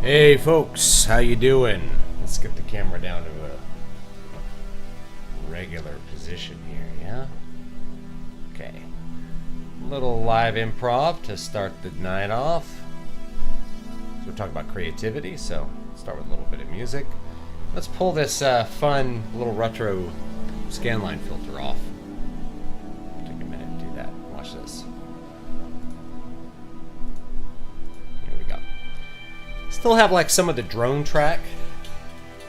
Hey folks, how you doing? Let's get the camera down to a regular position here, yeah? Okay. A little live improv to start the night off. So we're talking about creativity, so start with a little bit of music. Let's pull this fun little retro scanline filter off. Take a minute to do that. Watch this. Here we go. Still have like some of the drone track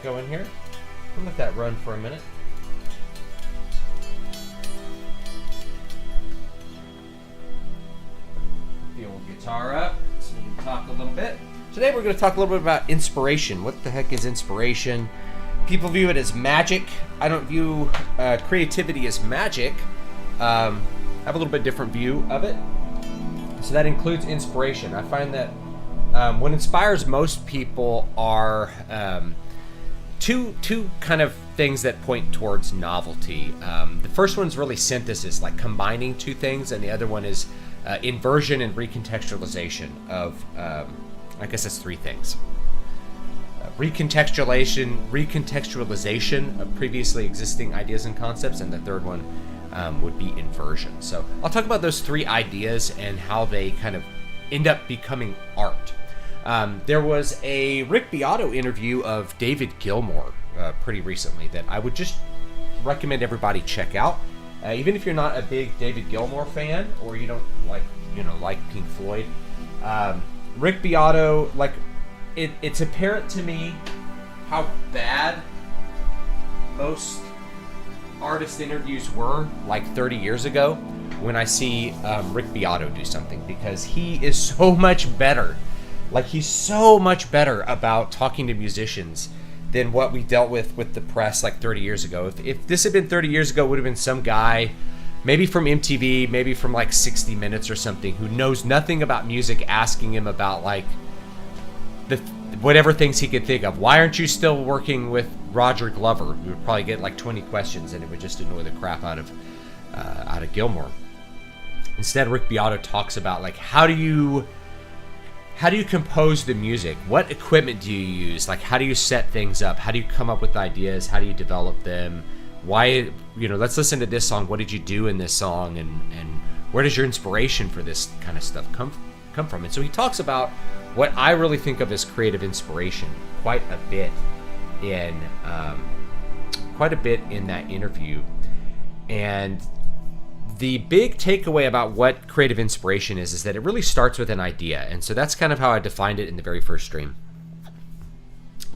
going here. I'll let that run for a minute. The old guitar up so we can talk a little bit. Today we're going to talk a little bit about inspiration. What the heck is inspiration? People view it as magic. I don't view creativity as magic. I have a little bit different view of it. So that includes inspiration. I find that what inspires most people are two kind of things that point towards novelty. The first one's really synthesis, like combining two things, and the other one is inversion and recontextualization of, I guess that's three things. Recontextualization of previously existing ideas and concepts, and the third one would be inversion. So I'll talk about those three ideas and how they kind of end up becoming art. There was a Rick Beato interview of David Gilmour pretty recently that I would just recommend everybody check out. Even if you're not a big David Gilmour fan or you don't like Pink Floyd, Rick Beato, it's apparent to me how bad most artist interviews were like 30 years ago when I see Rick Beato do something, because he is so much better. He's so much better about talking to musicians than what we dealt with the press like 30 years ago. If this had been 30 years ago, it would have been some guy, maybe from MTV, maybe from like 60 Minutes or something, who knows nothing about music, asking him about like whatever things he could think of. Why aren't you still working with Roger Glover? We would probably get like 20 questions, and it would just annoy the crap out of Gilmour. Instead, Rick Beato talks about like how do you compose the music? What equipment do you use? Like, how do you set things up? How do you come up with ideas? How do you develop them? Why, let's listen to this song. What did you do in this song? And where does your inspiration for this kind of stuff come from? And so he talks about what I really think of as creative inspiration quite a bit in that interview. And the big takeaway about what creative inspiration is that it really starts with an idea. And so that's kind of how I defined it in the very first stream.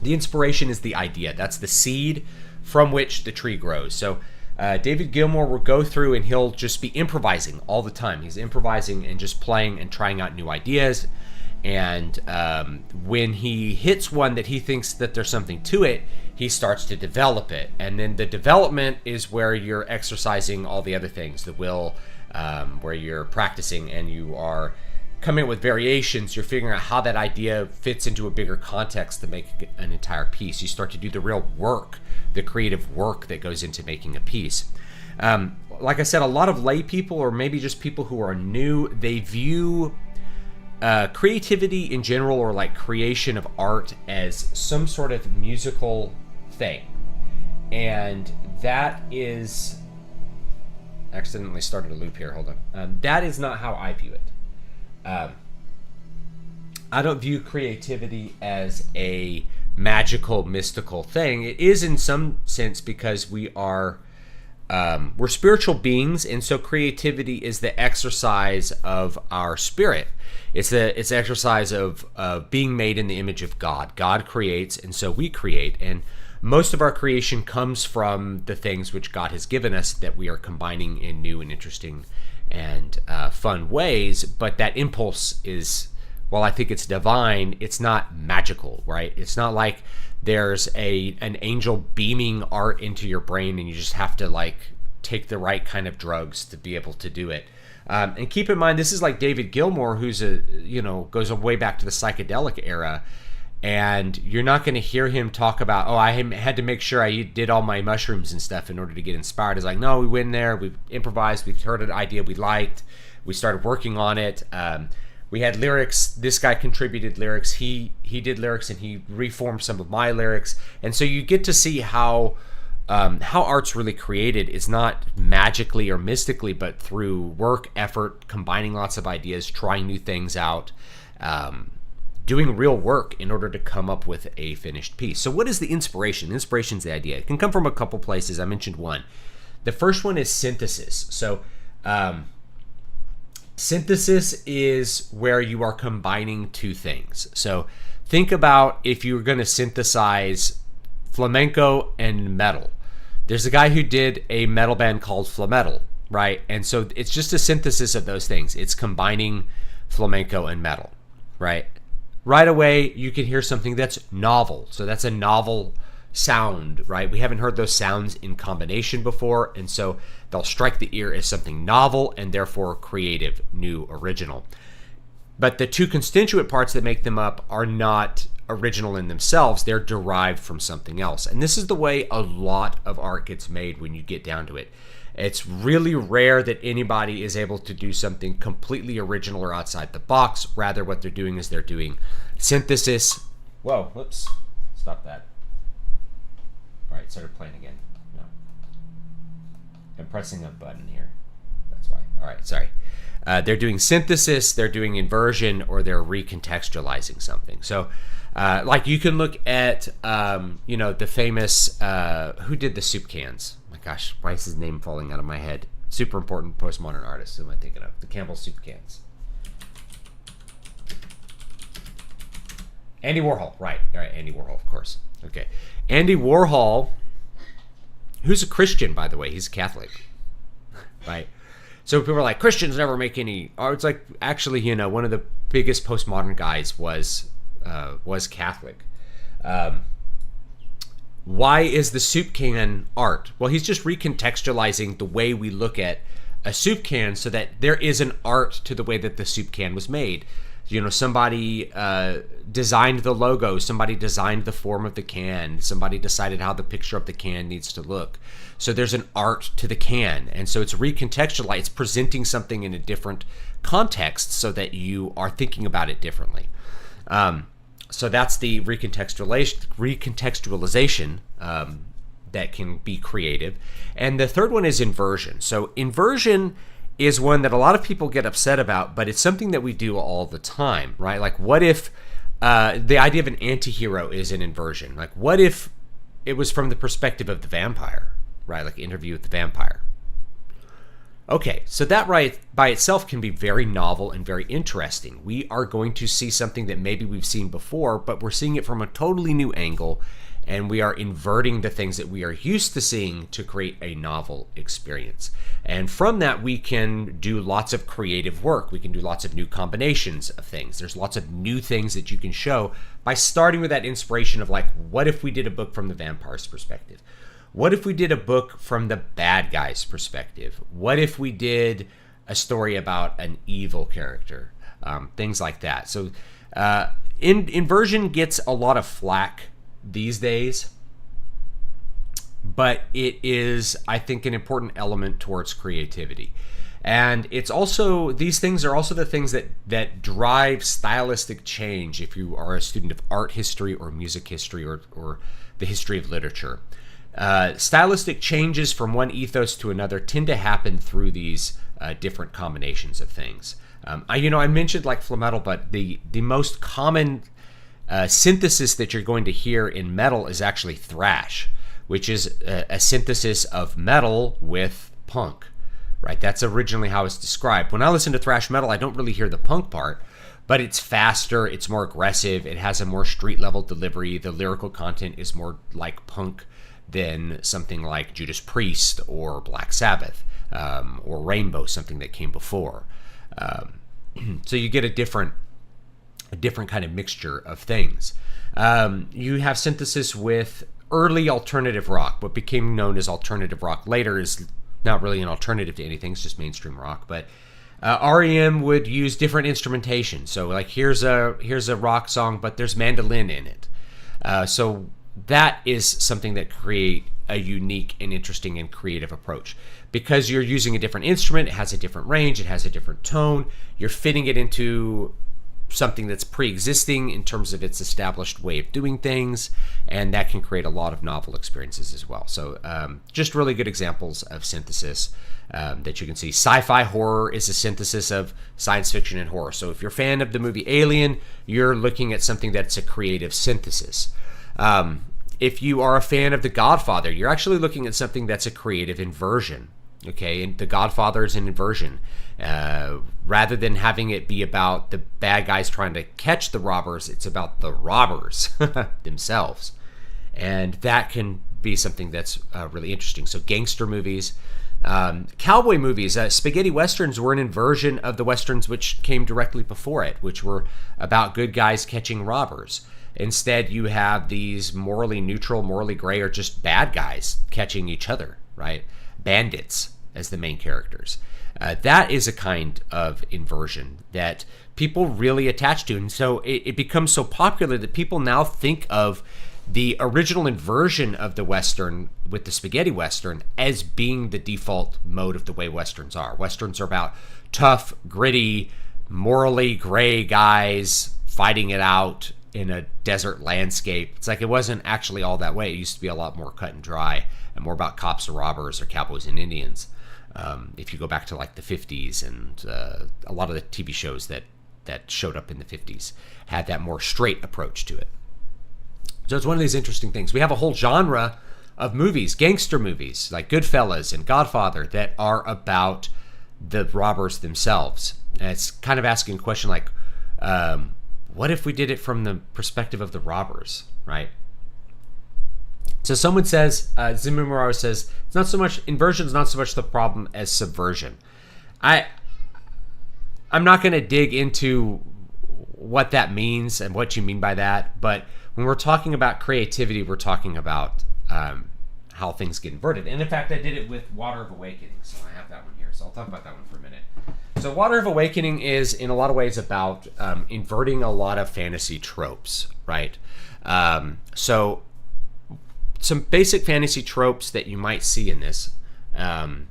The inspiration is the idea. That's the seed from which the tree grows. So David Gilmour will go through and he'll just be improvising all the time. He's improvising and just playing and trying out new ideas. And when he hits one that he thinks that there's something to it, he starts to develop it. And then the development is where you're exercising all the other things, the will, where you're practicing and you are coming up with variations. You're figuring out how that idea fits into a bigger context to make an entire piece. You start to do the real work, the creative work that goes into making a piece. Like I said, a lot of lay people, or maybe just people who are new, they view creativity in general, or like creation of art, as some sort of musical thing. And that is accidentally started a loop here. Hold on. That is not how I view it. I don't view creativity as a magical, mystical thing. It is in some sense, because we're spiritual beings, and so creativity is the exercise of our spirit. It's the exercise of being made in the image of God. God creates, and so we create. And most of our creation comes from the things which God has given us that we are combining in new and interesting and fun ways. But that impulse is, while I think it's divine, it's not magical, right? It's not like there's an angel beaming art into your brain and you just have to like take the right kind of drugs to be able to do it. And keep in mind, this is like David Gilmour, who's goes way back to the psychedelic era. And you're not going to hear him talk about, I had to make sure I did all my mushrooms and stuff in order to get inspired. It's like, no, we went in there, we improvised, we heard an idea we liked, we started working on it. We had lyrics. This guy contributed lyrics. He did lyrics, and he reformed some of my lyrics. And so you get to see how art's really created is not magically or mystically, but through work, effort, combining lots of ideas, trying new things out, doing real work in order to come up with a finished piece. So what is the inspiration? Inspiration's the idea. It can come from a couple places. I mentioned one. The first one is synthesis. So synthesis is where you are combining two things. So think about if you were going to synthesize flamenco and metal. There's a guy who did a metal band called Flametal, right? And so it's just a synthesis of those things. It's combining flamenco and metal, right? Right away, you can hear something that's novel. So that's a novel sound, right? We haven't heard those sounds in combination before, and so they'll strike the ear as something novel and therefore creative, new, original. But the two constituent parts that make them up are not original in themselves. They're derived from something else. And this is the way a lot of art gets made when you get down to it. It's really rare that anybody is able to do something completely original or outside the box. Rather, what they're doing is they're doing synthesis. Whoa, whoops. Stop that. All right, started playing again. No. I'm pressing a button here. That's why. All right, sorry. They're doing synthesis, they're doing inversion, or they're recontextualizing something. So, like you can look at, the famous, who did the soup cans? My gosh, why is his name falling out of my head? Super important postmodern artist. Who am I thinking of? The Campbell soup cans. Andy Warhol, right, Andy Warhol, of course. Okay. Andy Warhol, who's a Christian, by the way, he's Catholic, right? So people are like, Christians never make any art. It's like, actually, one of the biggest postmodern guys was Catholic. Why is the soup can art? Well, he's just recontextualizing the way we look at a soup can so that there is an art to the way that the soup can was made. Somebody designed the logo, somebody designed the form of the can, somebody decided how the picture of the can needs to look. So there's an art to the can, and so it's recontextualized. It's presenting something in a different context so that you are thinking about it differently. So that's the recontextualization that can be creative. And the third one is inversion. So inversion is one that a lot of people get upset about, but it's something that we do all the time, right? Like, what if the idea of an anti-hero is an inversion? Like, what if it was from the perspective of the vampire, right? Like Interview with the Vampire. Okay, so that right by itself can be very novel and very interesting. We are going to see something that maybe we've seen before, but we're seeing it from a totally new angle, and we are inverting the things that we are used to seeing to create a novel experience. And from that, we can do lots of creative work. We can do lots of new combinations of things. There's lots of new things that you can show by starting with that inspiration of, like, what if we did a book from the vampire's perspective? What if we did a book from the bad guy's perspective? What if we did a story about an evil character? Things like that. So inversion gets a lot of flack these days, but it is, I think, an important element towards creativity. And it's also, these things are also the things that drive stylistic change if you are a student of art history or music history or the history of literature. Stylistic changes from one ethos to another tend to happen through these different combinations of things. I mentioned like Flametal, but the most common synthesis that you're going to hear in metal is actually thrash, which is a synthesis of metal with punk, right? That's originally how it's described. When I listen to thrash metal, I don't really hear the punk part, but it's faster, it's more aggressive, it has a more street level delivery, the lyrical content is more like punk than something like Judas Priest or Black Sabbath or Rainbow, something that came before. So you get a different kind of mixture of things. You have synthesis with early alternative rock. What became known as alternative rock later is not really an alternative to anything, it's just mainstream rock. But REM would use different instrumentation. So like here's a rock song, but there's mandolin in it. So that is something that a unique and interesting and creative approach. Because you're using a different instrument, it has a different range, it has a different tone, you're fitting it into something that's pre-existing in terms of its established way of doing things, and that can create a lot of novel experiences as well. So just really good examples of synthesis that you can see. Sci-fi horror is a synthesis of science fiction and horror. So if you're a fan of the movie Alien, you're looking at something that's a creative synthesis. If you are a fan of The Godfather, you're actually looking at something that's a creative inversion. Okay, and The Godfather is an inversion. Rather than having it be about the bad guys trying to catch the robbers, it's about the robbers themselves. And that can be something that's really interesting. So gangster movies, cowboy movies, spaghetti westerns were an inversion of the westerns which came directly before it, which were about good guys catching robbers. Instead, you have these morally neutral, morally gray, or just bad guys catching each other, right? Bandits as the main characters. That is a kind of inversion that people really attach to. And so it becomes so popular that people now think of the original inversion of the Western with the spaghetti Western as being the default mode of the way Westerns are. Westerns are about tough, gritty, morally gray guys fighting it out in a desert landscape. It's like it wasn't actually all that way. It used to be a lot more cut and dry and more about cops or robbers or cowboys and Indians. If you go back to like the 50s, and a lot of the TV shows that showed up in the 50s had that more straight approach to it. So it's one of these interesting things. We have a whole genre of movies, gangster movies like Goodfellas and Godfather, that are about the robbers themselves. And it's kind of asking a question like, what if we did it from the perspective of the robbers, right? So someone says, Zimumaro says, it's not so much, inversion is not so much the problem as subversion. I'm not going to dig into what that means and what you mean by that, but when we're talking about creativity, we're talking about how things get inverted. And in fact, I did it with Water of Awakening, so I have that one here. So I'll talk about that one for a minute. So Water of Awakening is, in a lot of ways, about inverting a lot of fantasy tropes, right? So some basic fantasy tropes that you might see in this. Let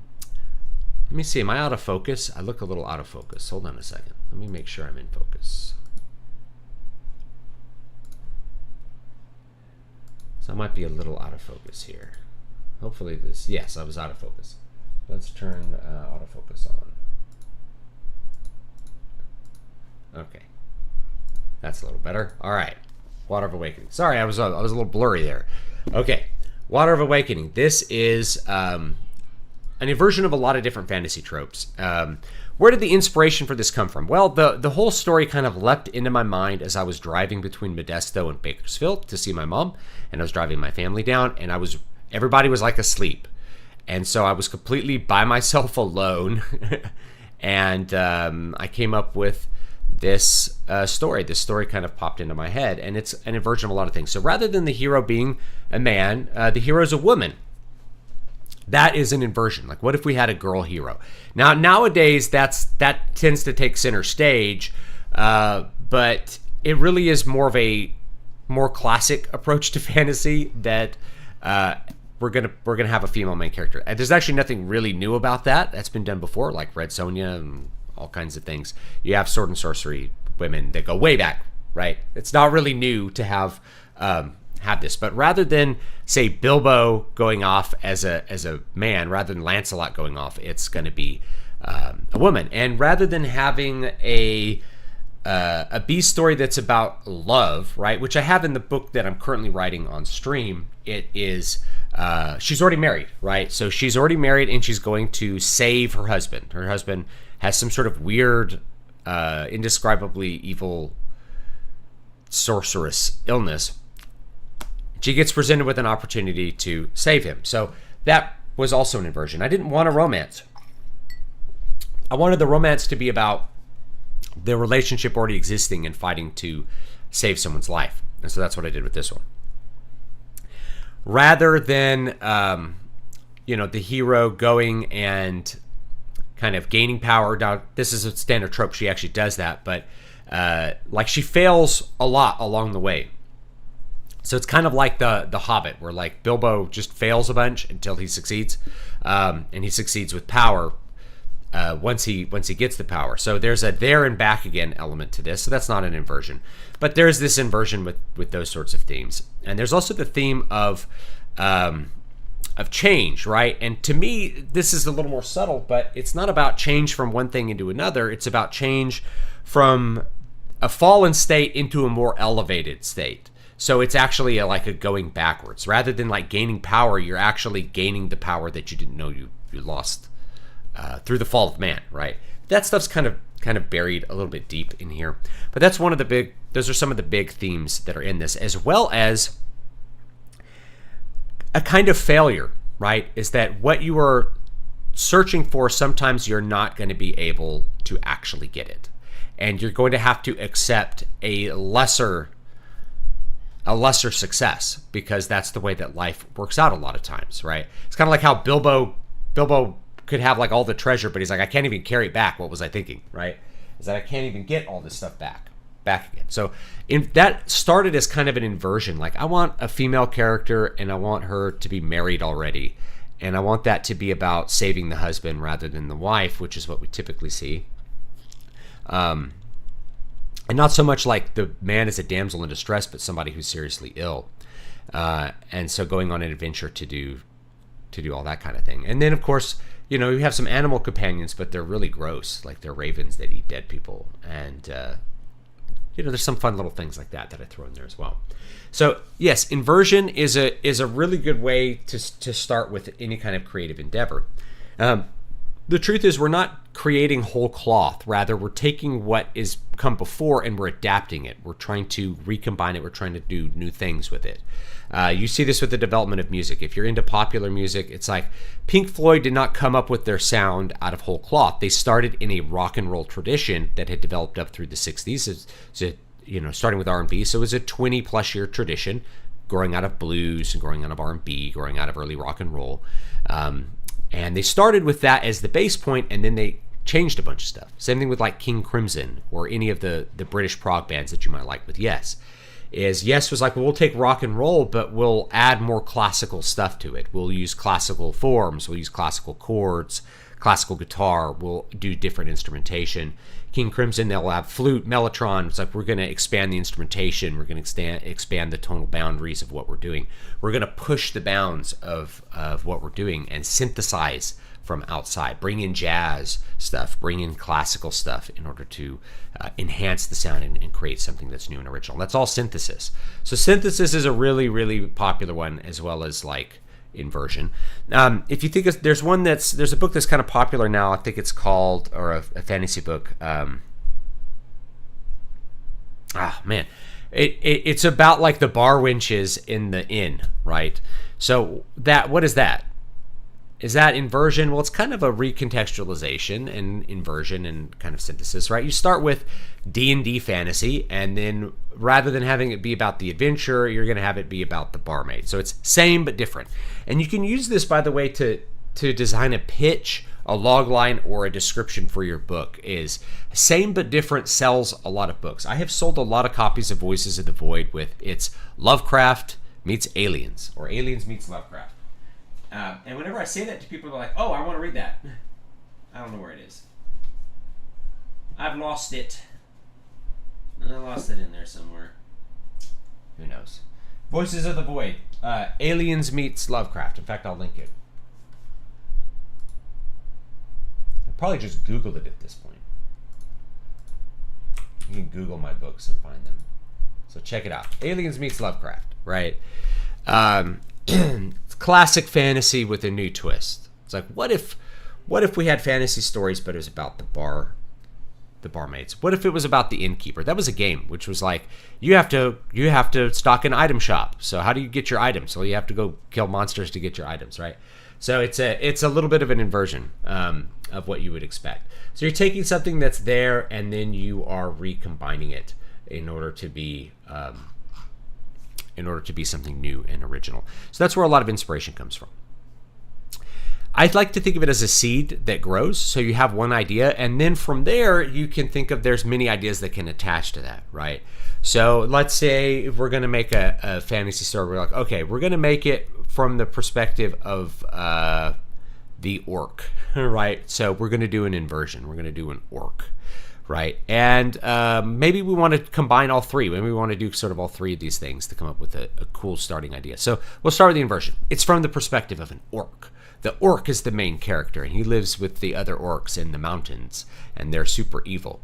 me see, am I out of focus? I look a little out of focus. Hold on a second. Let me make sure I'm in focus. So I might be a little out of focus here. Hopefully this, yes, I was out of focus. Let's turn autofocus on. Okay, that's a little better. All right, Water of Awakening. Sorry, I was a little blurry there. Okay, Water of Awakening. This is an inversion of a lot of different fantasy tropes. Where did the inspiration for this come from? Well, the whole story kind of leapt into my mind as I was driving between Modesto and Bakersfield to see my mom, and I was driving my family down, and everybody was like asleep, and so I was completely by myself alone, and I came up with this story. This story kind of popped into my head, and it's an inversion of a lot of things. So rather than the hero being a man, the hero is a woman. That is an inversion. Like, what if we had a girl hero? Now, nowadays, that tends to take center stage, but it really is more of a more classic approach to fantasy that we're gonna have a female main character. And there's actually nothing really new about that. That's been done before, like Red Sonja and all kinds of things. You have sword and sorcery women that go way back, right? It's not really new to have this, but rather than say Bilbo going off as a man, rather than Lancelot going off, it's going to be a woman. And rather than having a B story that's about love, right, which I have in the book that I'm currently writing on stream, it is she's already married, right? So she's already married, and she's going to save her husband. Her husband has some sort of weird, indescribably evil sorceress illness. She gets presented with an opportunity to save him. So that was also an inversion. I didn't want a romance. I wanted the romance to be about the relationship already existing and fighting to save someone's life. And so that's what I did with this one. Rather than, the hero going and kind of gaining power. Now, this is a standard trope. She actually does that. But, she fails a lot along the way. So it's kind of like the Hobbit, where like Bilbo just fails a bunch until he succeeds, and he succeeds with power once he gets the power. So there's a there and back again element to this. So that's not an inversion, but there's this inversion with those sorts of themes. And there's also the theme of change, right? And to me, this is a little more subtle, but it's not about change from one thing into another. It's about change from a fallen state into a more elevated state. So it's actually like a going backwards. Rather than like gaining power, you're actually gaining the power that you didn't know you lost through the fall of man, right? That stuff's kind of buried a little bit deep in here. But that's one of the those are some of the big themes that are in this, as well as a kind of failure, right? Is that what you are searching for, sometimes you're not going to be able to actually get it. And you're going to have to accept a lesser success, because that's the way that life works out a lot of times, right? It's kind of like how Bilbo could have like all the treasure, but he's like, I can't even carry it back. What was I thinking, right? Is that I can't even get all this stuff back again. So that started as kind of an inversion. Like, I want a female character and I want her to be married already. And I want that to be about saving the husband rather than the wife, which is what we typically see. And not so much like the man is a damsel in distress, but somebody who's seriously ill. And so going on an adventure to do all that kind of thing. And then, of course, you have some animal companions, but they're really gross. Like, they're ravens that eat dead people. And, there's some fun little things like that I throw in there as well. So, yes, inversion is a really good way to start with any kind of creative endeavor. The truth is, we're not creating whole cloth. Rather, we're taking what is come before and we're adapting it. We're trying to recombine it. We're trying to do new things with it. You see this with the development of music. If you're into popular music, it's like Pink Floyd did not come up with their sound out of whole cloth. They started in a rock and roll tradition that had developed up through the 60s. Starting with R&B. So it was a 20-plus year tradition, growing out of blues and growing out of R&B, growing out of early rock and roll. And they started with that as the base point, and then they changed a bunch of stuff. Same thing with like King Crimson or any of the British prog bands that you might like with Yes. Yes was like, well, we'll take rock and roll, but we'll add more classical stuff to it. We'll use classical forms. We'll use classical chords, classical guitar. We'll do different instrumentation. King Crimson, they'll have flute, mellotron. It's like, we're going to expand the instrumentation. We're going to expand the tonal boundaries of what we're doing. We're going to push the bounds of what we're doing and synthesize from outside. Bring in jazz stuff, bring in classical stuff in order to enhance the sound and create something that's new and original. That's all synthesis. So synthesis is a really, really popular one, as well as like inversion. If you think there's a book that's kind of popular now. I think it's called, or a fantasy book. It's about like the bar wenches in the inn, right? So what is that? Is that inversion? Well, it's kind of a recontextualization and inversion and kind of synthesis, right? You start with D&D fantasy, and then rather than having it be about the adventure, you're going to have it be about the barmaid. So it's same but different. And you can use this, by the way, to design a pitch, a log line, or a description for your book. Is same but different sells a lot of books. I have sold a lot of copies of Voices of the Void with it's Lovecraft meets Aliens, or Aliens meets Lovecraft. And whenever I say that to people, they're like, oh, I want to read that. I don't know where it is. I've lost it. I lost it in there somewhere. Who knows? Voices of the Void. Aliens meets Lovecraft. In fact, I'll link it. I probably just Googled it at this point. You can Google my books and find them. So check it out. Aliens meets Lovecraft, right? It's classic fantasy with a new twist. It's like, what if we had fantasy stories, but it was about the barmaids? What if it was about the innkeeper? That was a game, which was like, you have to stock an item shop. So how do you get your items? Well, you have to go kill monsters to get your items, right? So it's a little bit of an inversion of what you would expect. So you're taking something that's there, and then you are recombining it in order to be something new and original. So that's where a lot of inspiration comes from. I'd like to think of it as a seed that grows. So you have one idea, and then from there you can think of there's many ideas that can attach to that, right? So let's say if we're going to make a fantasy story, we're like, okay, we're going to make it from the perspective of the orc, right? So we're going to do an inversion. We're going to do an orc, right? And maybe we want to combine all three. Maybe we want to do sort of all three of these things to come up with a cool starting idea. So we'll start with the inversion. It's from the perspective of an orc. The orc is the main character, and he lives with the other orcs in the mountains, and they're super evil.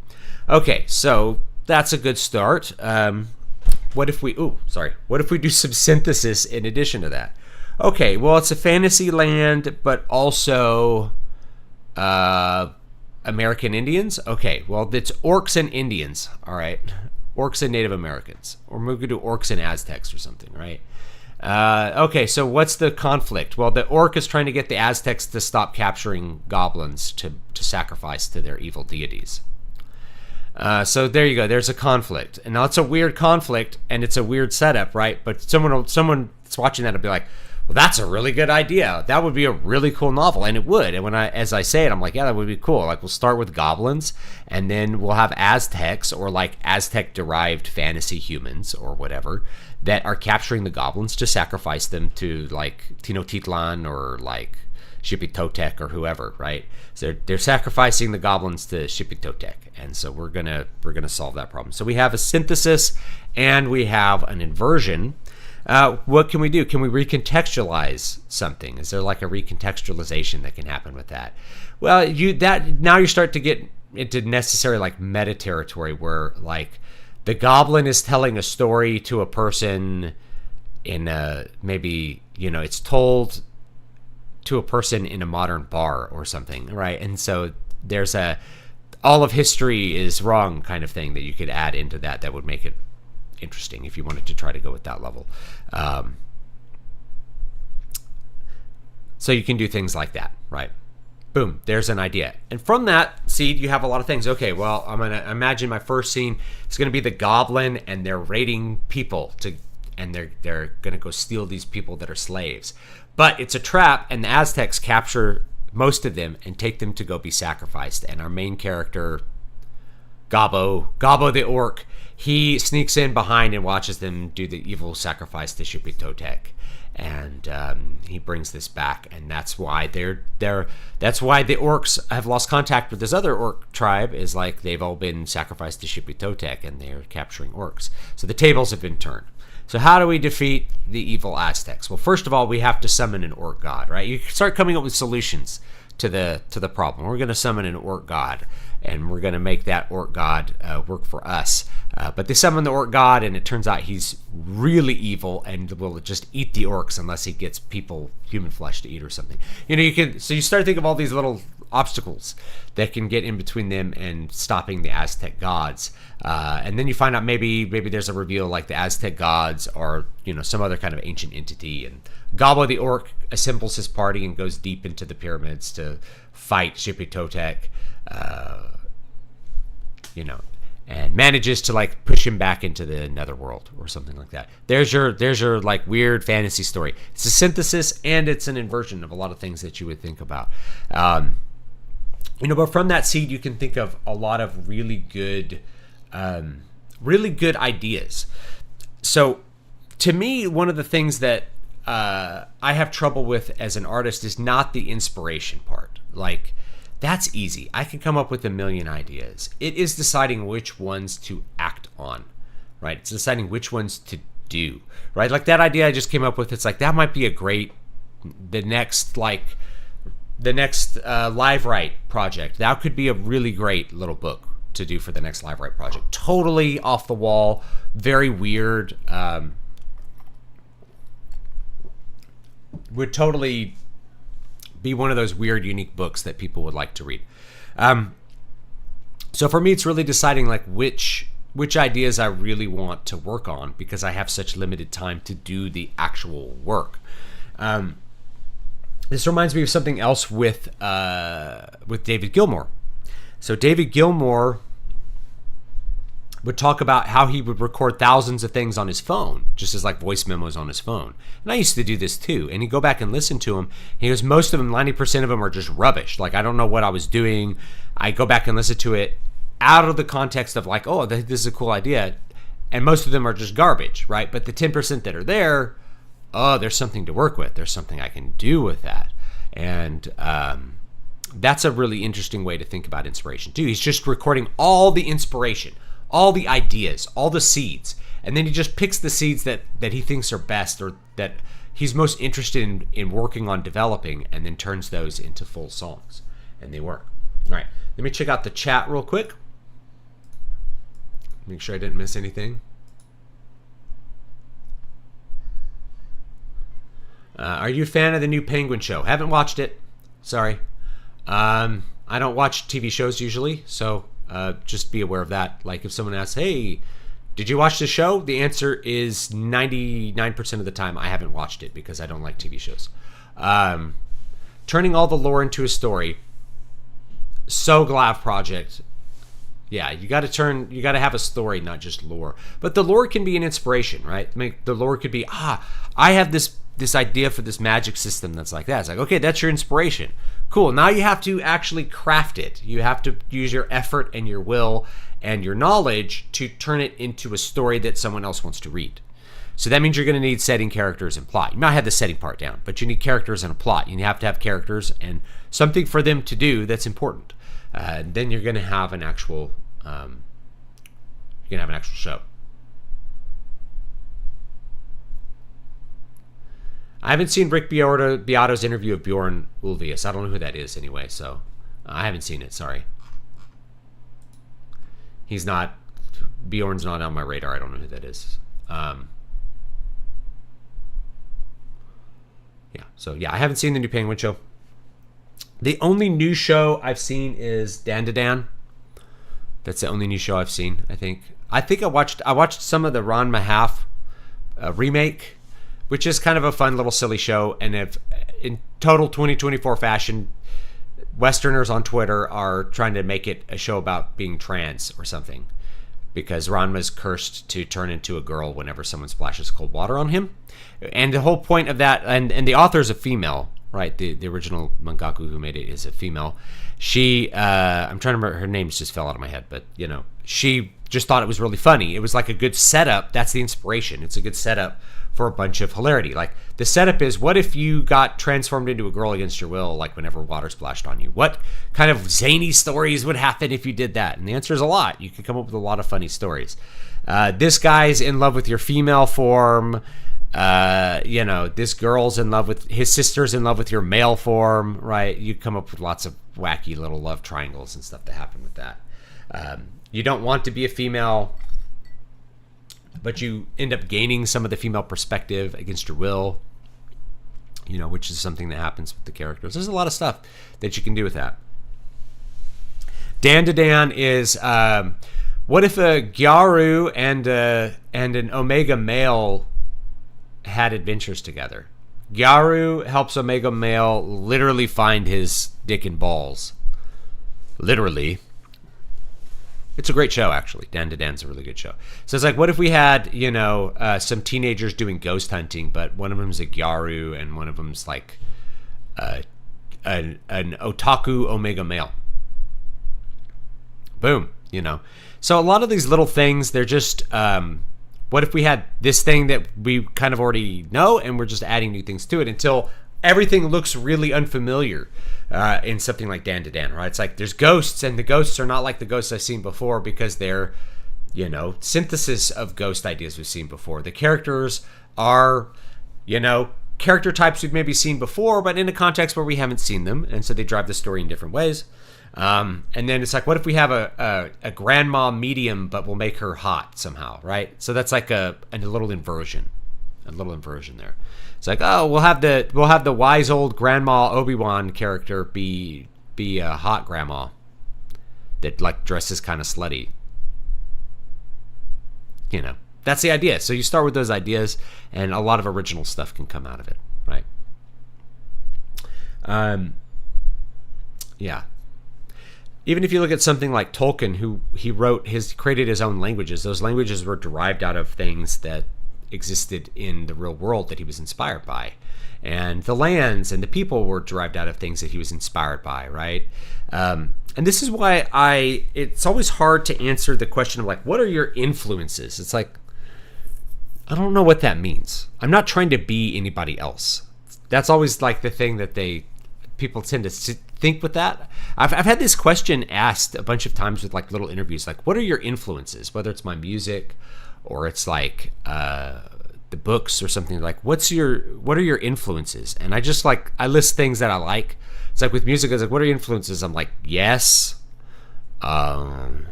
Okay, so that's a good start. What if we do some synthesis in addition to that? Okay, well, it's a fantasy land, but also American Indians. Okay, well, it's orcs and Indians, all right? Orcs and Native Americans. Or we could do orcs and Aztecs or something, right? Okay, so what's the conflict? Well, the orc is trying to get the Aztecs to stop capturing goblins to sacrifice to their evil deities. So there you go. There's a conflict. And now it's a weird conflict, and it's a weird setup, right? But someone that's watching that will be like, well, that's a really good idea. That would be a really cool novel, and it would. And as I say it, I'm like, yeah, that would be cool. Like, we'll start with goblins, and then we'll have Aztecs or like Aztec-derived fantasy humans or whatever that are capturing the goblins to sacrifice them to like Tenochtitlan or like Xipitotec or whoever, right? So they're sacrificing the goblins to Xipitotec, and so we're gonna solve that problem. So we have a synthesis and we have an inversion. What can we do? Can we recontextualize something? Is there like a recontextualization that can happen with that? Well, now you start to get into necessary like meta territory where like the goblin is telling a story to a person in maybe, it's told to a person in a modern bar or something, right? And so there's all of history is wrong kind of thing that you could add into that would make it interesting if you wanted to try to go at that level. So you can do things like that, right? Boom, there's an idea. And from that seed, you have a lot of things. Okay, well, I'm going to imagine my first scene is going to be the goblin, and they're raiding people and they're going to go steal these people that are slaves. But it's a trap, and the Aztecs capture most of them and take them to go be sacrificed. And our main character, Gabo the orc, he sneaks in behind and watches them do the evil sacrifice to Xipitotec. And he brings this back, and that's why that's why the orcs have lost contact with this other orc tribe, is like they've all been sacrificed to Xipitotec and they're capturing orcs. So the tables have been turned. So how do we defeat the evil Aztecs? Well, first of all, we have to summon an orc god, right? You start coming up with solutions to the problem. We're going to summon an orc god, and we're going to make that orc god work for us. But they summon the orc god, and it turns out he's really evil and will just eat the orcs unless he gets human flesh to eat or something. So you start to think of all these little obstacles that can get in between them and stopping the Aztec gods. And then you find out maybe there's a reveal like the Aztec gods are, some other kind of ancient entity, and Gabo the orc assembles his party and goes deep into the pyramids to fight Xipitotec, and manages to like push him back into the netherworld or something like that. There's your like weird fantasy story. It's a synthesis and it's an inversion of a lot of things that you would think about. But from that seed you can think of a lot of really good ideas. So to me, one of the things that I have trouble with as an artist is not the inspiration part. Like, that's easy. I can come up with a million ideas. It is deciding which ones to act on, right? It's deciding which ones to do, right? Like that idea I just came up with, it's like, that might be the next Live Write project. That could be a really great little book to do for the next Live Write project. Totally off the wall, very weird. Would totally be one of those weird, unique books that people would like to read. So for me, it's really deciding like which ideas I really want to work on, because I have such limited time to do the actual work. This reminds me of something else with David Gilmour. So David Gilmour would talk about how he would record thousands of things on his phone, just as like voice memos on his phone. And I used to do this too. And he'd go back and listen to them. He goes, most of them, 90% of them are just rubbish. Like, I don't know what I was doing. I go back and listen to it out of the context of like, oh, this is a cool idea. And most of them are just garbage, right? But the 10% that are there, oh, there's something to work with. There's something I can do with that. And that's a really interesting way to think about inspiration too. He's just recording all the inspiration, all the ideas, all the seeds. And then he just picks the seeds that he thinks are best or that he's most interested in working on developing, and then turns those into full songs. And they work. All right, let me check out the chat real quick. Make sure I didn't miss anything. Are you a fan of the new Penguin show? Haven't watched it. Sorry. I don't watch TV shows usually, so just be aware of that. Like if someone asks, hey, did you watch the show? The answer is 99% of the time I haven't watched it because I don't like TV shows. Turning all the lore into a story. So GLav project. Yeah, you got to have a story, not just lore. But the lore can be an inspiration, right? I mean, the lore could be, I have this idea for this magic system that's like that. It's like, okay, that's your inspiration. Cool. Now you have to actually craft it. You have to use your effort and your will and your knowledge to turn it into a story that someone else wants to read. So that means you're going to need setting, characters, and plot. You might have the setting part down, but you need characters and a plot. You have to have characters and something for them to do that's important. Then you're going to have an actual show. I haven't seen Rick Beato's interview of Bjorn Ulvaeus. I don't know who that is anyway, so I haven't seen it. Sorry. Bjorn's not on my radar. I don't know who that is. I haven't seen the new Penguin show. The only new show I've seen is Dan to Dan. That's the only new show I've seen, I think. I watched some of the Ron Mahaf remake, which is kind of a fun little silly show. And if in total 2024 fashion, Westerners on Twitter are trying to make it a show about being trans or something, because Ranma's cursed to turn into a girl whenever someone splashes cold water on him. And the whole point of that, and the author is a female, right? The original mangaku who made it is a female. She, I'm trying to remember, her name just fell out of my head, but she just thought it was really funny. It was like a good setup. That's the inspiration. It's a good setup for a bunch of hilarity. Like the setup is, what if you got transformed into a girl against your will, like whenever water splashed on you? What kind of zany stories would happen if you did that? And the answer is a lot. You can come up with a lot of funny stories. This guy's in love with your female form. This girl's in love with his sister's in love with your male form, right? You come up with lots of wacky little love triangles and stuff that happen with that. You don't want to be a female, but you end up gaining some of the female perspective against your will, which is something that happens with the characters. There's a lot of stuff that you can do with that. Dan to Dan is, what if a Gyaru and an Omega male had adventures together? Gyaru helps Omega male literally find his dick and balls. Literally. It's a great show, actually. Dan to Dan's a really good show. So it's like, what if we had, some teenagers doing ghost hunting, but one of them's a Gyaru and one of them's like an otaku Omega male. Boom, So a lot of these little things, they're just, what if we had this thing that we kind of already know and we're just adding new things to it until everything looks really unfamiliar in something like Dan to Dan, right? It's like there's ghosts, and the ghosts are not like the ghosts I've seen before because they're, synthesis of ghost ideas we've seen before. The characters are, character types we've maybe seen before, but in a context where we haven't seen them, and so they drive the story in different ways. And then it's like, what if we have a grandma medium, but we'll make her hot somehow, right? So that's like a little inversion there. It's like, oh, we'll have the wise old grandma Obi-Wan character be a hot grandma that like dresses kind of slutty. That's the idea. So you start with those ideas, and a lot of original stuff can come out of it, right? Yeah. Even if you look at something like Tolkien, who created his own languages. Those languages were derived out of things that existed in the real world that he was inspired by. And the lands and the people were derived out of things that he was inspired by, right? And this is why it's always hard to answer the question of like, what are your influences? It's like, I don't know what that means. I'm not trying to be anybody else. That's always like the thing that people tend to think with that. I've had this question asked a bunch of times with like little interviews, like, what are your influences? Whether it's my music or it's like the books or something, like, what are your influences? And I list things that I like. It's like with music, it's like, what are your influences? I'm like, yes, Bach,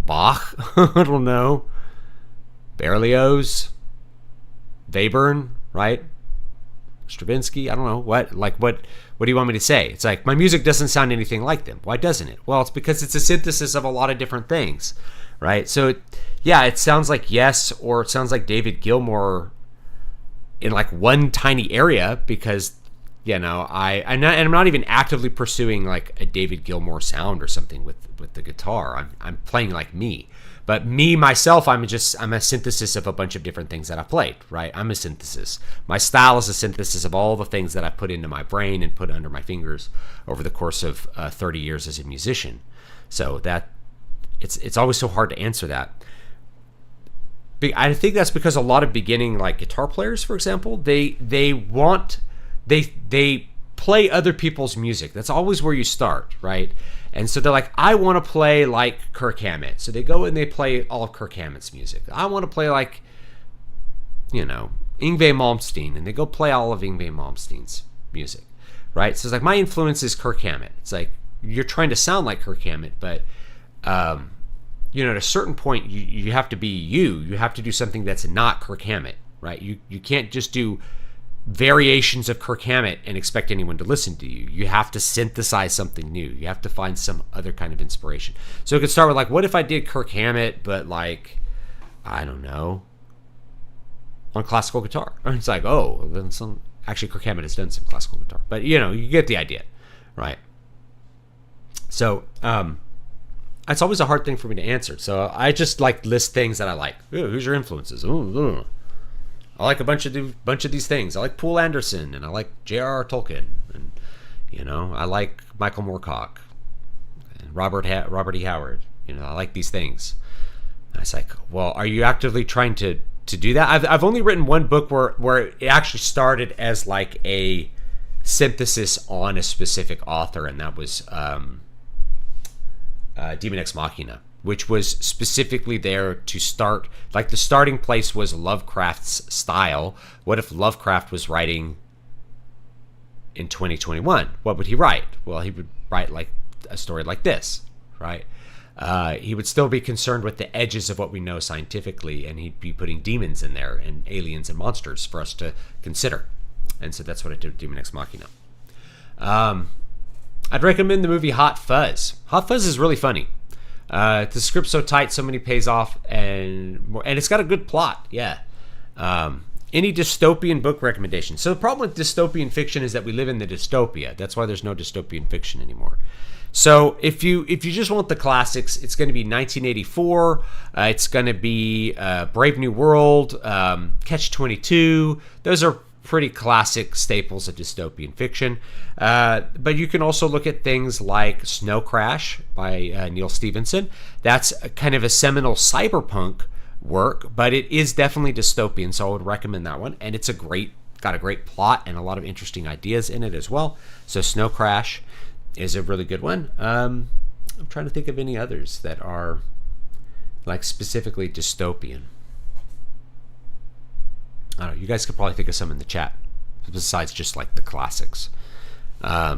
I don't know, Berlioz, Webern, right? Stravinsky, I don't know, what do you want me to say? It's like, my music doesn't sound anything like them. Why doesn't it? Well, it's because it's a synthesis of a lot of different things, right? So it sounds like Yes, or it sounds like David Gilmour in like one tiny area, because I'm not even actively pursuing like a David Gilmour sound or something with the guitar. I'm playing like me. But me, myself, I'm a synthesis of a bunch of different things that I've played, right? I'm a synthesis. My style is a synthesis of all the things that I put into my brain and put under my fingers over the course of 30 years as a musician. So that it's always so hard to answer that. I think that's because a lot of beginning like guitar players, for example, they play other people's music. That's always where you start, right? And so they're like, I want to play like Kirk Hammett. So they go and they play all of Kirk Hammett's music. I want to play like, Yngwie Malmsteen, and they go play all of Yngwie Malmsteen's music, right? So it's like, my influence is Kirk Hammett. It's like, you're trying to sound like Kirk Hammett, but at a certain point, you have to be you. You have to do something that's not Kirk Hammett, right? You can't just do variations of Kirk Hammett and expect anyone to listen to you. You have to synthesize something new. You have to find some other kind of inspiration. So it could start with like, what if I did Kirk Hammett, but like, I don't know, on classical guitar? And it's like, oh, then actually Kirk Hammett has done some classical guitar, but you get the idea, right? So it's always a hard thing for me to answer. So I just like list things that I like. Ooh, who's your influences? Ooh. I like a bunch of these things. I like Poul Anderson, and I like J.R.R. Tolkien, and I like Michael Moorcock and Robert E. Howard. I like these things. And it's like, well, are you actively trying to do that? I've only written one book where it actually started as like a synthesis on a specific author, and that was Demon Ex Machina, which was specifically there to start, like the starting place was Lovecraft's style. What if Lovecraft was writing in 2021? What would he write? Well, he would write like a story like this, right? He would still be concerned with the edges of what we know scientifically, and he'd be putting demons in there and aliens and monsters for us to consider. And so that's what I did with Demon Ex Machina. I'd recommend the movie Hot Fuzz. Hot Fuzz is really funny. The script's so tight, so many pays off, and it's got a good plot. Yeah. Any dystopian book recommendation? So the problem with dystopian fiction is that we live in the dystopia. That's why there's no dystopian fiction anymore. So if you just want the classics, it's going to be 1984. It's going to be Brave New World, Catch-22. Those are pretty classic staples of dystopian fiction. But you can also look at things like Snow Crash by Neil Stephenson. That's kind of a seminal cyberpunk work, but it is definitely dystopian, so I would recommend that one. And it's got a great plot and a lot of interesting ideas in it as well. So Snow Crash is a really good one. I'm trying to think of any others that are like specifically dystopian. I don't know. You guys could probably think of some in the chat besides just like the classics. Yeah,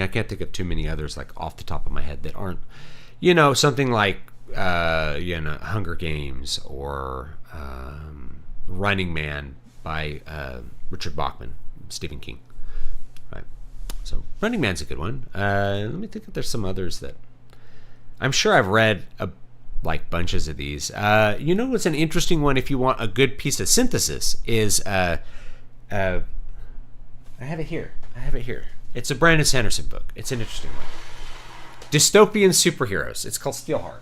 I can't think of too many others like off the top of my head that aren't, something like, Hunger Games or Running Man by Richard Bachman, Stephen King. Right. So Running Man's a good one. Let me think if there's some others that I'm sure I've read bunches of these. What's an interesting one if you want a good piece of synthesis is I have it here. It's a Brandon Sanderson book. It's an interesting one. Dystopian Superheroes. It's called Steelheart.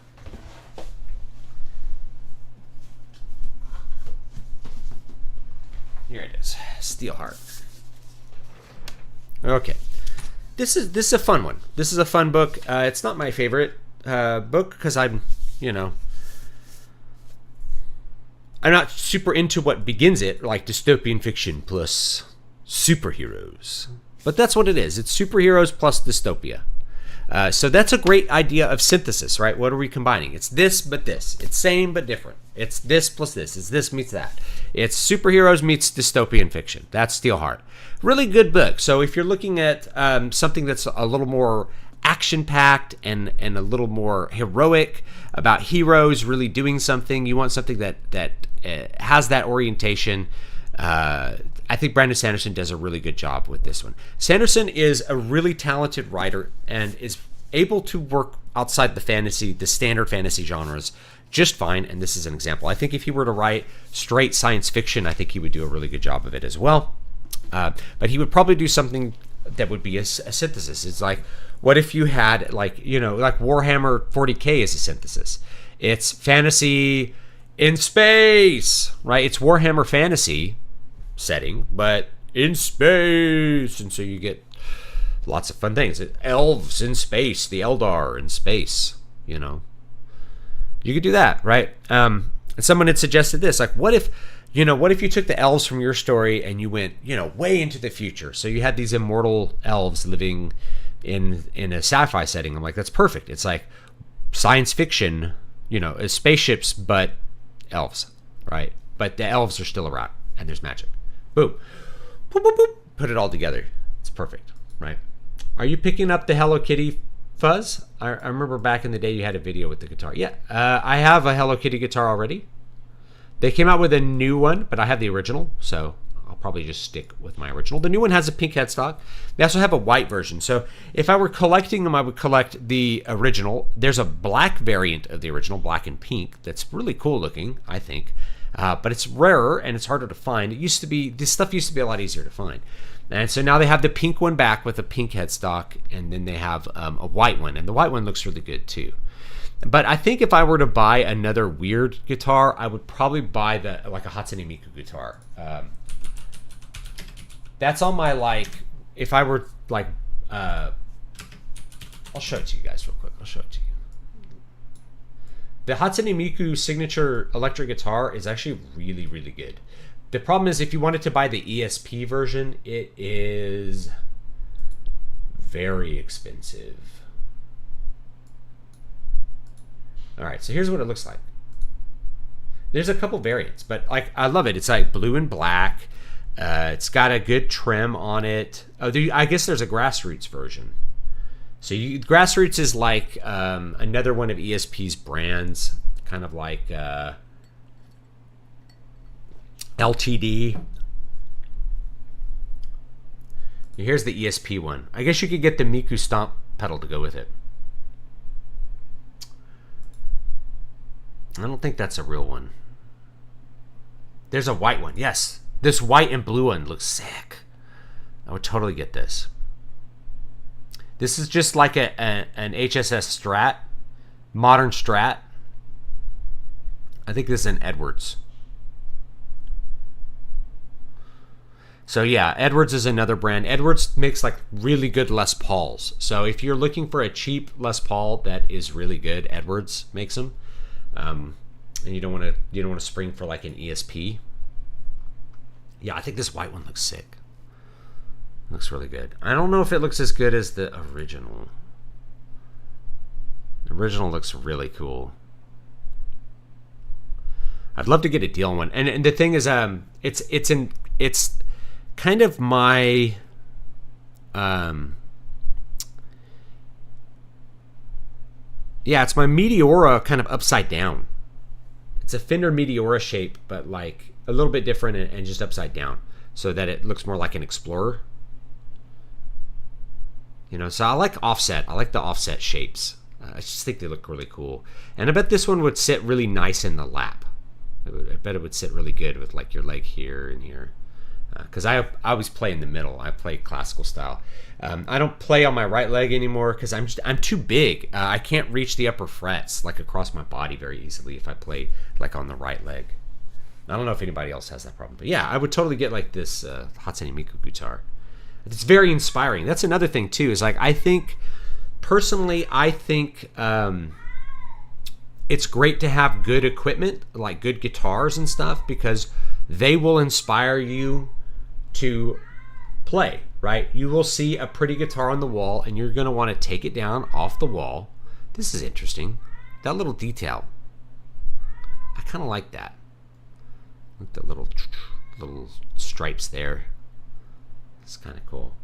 Here it is. Steelheart. Okay. This is a fun one. This is a fun book. It's not my favorite book because I'm not super into what begins it, like dystopian fiction plus superheroes. But that's what it is. It's superheroes plus dystopia. So that's a great idea of synthesis, right? What are we combining? It's this but this. It's same but different. It's this plus this. It's this meets that. It's superheroes meets dystopian fiction. That's Steelheart. Really good book. So if you're looking at something that's a little more action-packed and a little more heroic, about heroes really doing something, you want something that has that orientation, I think Brandon Sanderson does a really good job with this one. Sanderson is a really talented writer and is able to work outside the standard fantasy genres just fine, and this is an example. I think if he were to write straight science fiction, I think he would do a really good job of it as well. But he would probably do something that would be a synthesis. It's like, what if you had like Warhammer 40K is a synthesis. It's fantasy in space, right? It's Warhammer fantasy setting, but in space, and so you get lots of fun things. Elves in space, the Eldar in space, you could do that, right? Someone had suggested this, like, what if you took the elves from your story and you went, way into the future? So you had these immortal elves living in a sci-fi setting. I'm like, that's perfect. It's like science fiction, spaceships, but elves, right? But the elves are still around and there's magic. Boom. Boop, boop, boop. Put it all together. It's perfect, right? Are you picking up the Hello Kitty fuzz? I remember back in the day you had a video with the guitar. Yeah, I have a Hello Kitty guitar already. They came out with a new one, but I have the original, so I'll probably just stick with my original. The new one has a pink headstock. They also have a white version. So if I were collecting them, I would collect the original. There's a black variant of the original, black and pink, that's really cool looking, I think. But it's rarer and it's harder to find. This stuff used to be a lot easier to find. And so now they have the pink one back with a pink headstock, and then they have a white one, and the white one looks really good too. But I think if I were to buy another weird guitar, I would probably buy a Hatsune Miku guitar. That's on my if I were I'll show it to you guys real quick. I'll show it to you. The Hatsune Miku signature electric guitar is actually really, really good. The problem is if you wanted to buy the ESP version, it is very expensive. All right, so here's what it looks like. There's a couple variants, but I love it. It's like blue and black. It's got a good trim on it. I guess there's a grassroots version. So grassroots is like another one of ESP's brands, kind of like LTD. Here's the ESP one. I guess you could get the Miku Stomp pedal to go with it. I don't think that's a real one. There's a white one. Yes. This white and blue one looks sick. I would totally get this. This is just like an HSS Strat. Modern Strat. I think this is an Edwards. So yeah, Edwards is another brand. Edwards makes really good Les Pauls. So if you're looking for a cheap Les Paul that is really good, Edwards makes them. And you don't want to spring for an ESP. Yeah, I think this white one looks sick. Looks really good. I don't know if it looks as good as the original. The original looks really cool. I'd love to get a deal on one. And the thing is, it's kind of my it's my Meteora kind of upside down. It's a Fender Meteora shape, but a little bit different and just upside down, so that it looks more like an Explorer. So I like offset. I like the offset shapes. I just think they look really cool. And I bet this one would sit really nice in the lap. I bet it would sit really good with your leg here and here. because I always play in the middle. I play classical style. I don't play on my right leg anymore because I'm too big. I can't reach the upper frets like across my body very easily if I play like on the right leg. I don't know if anybody else has that problem, but yeah, I would totally get like this Hatsune Miku guitar. It's very inspiring. That's another thing too. Is like I think it's great to have good equipment, like good guitars and stuff, because they will inspire you to play. Right? You will see a pretty guitar on the wall, and you're going to want to take it down off the wall. This is interesting. That little detail. I kind of like that. Look at the little stripes there. It's kind of cool.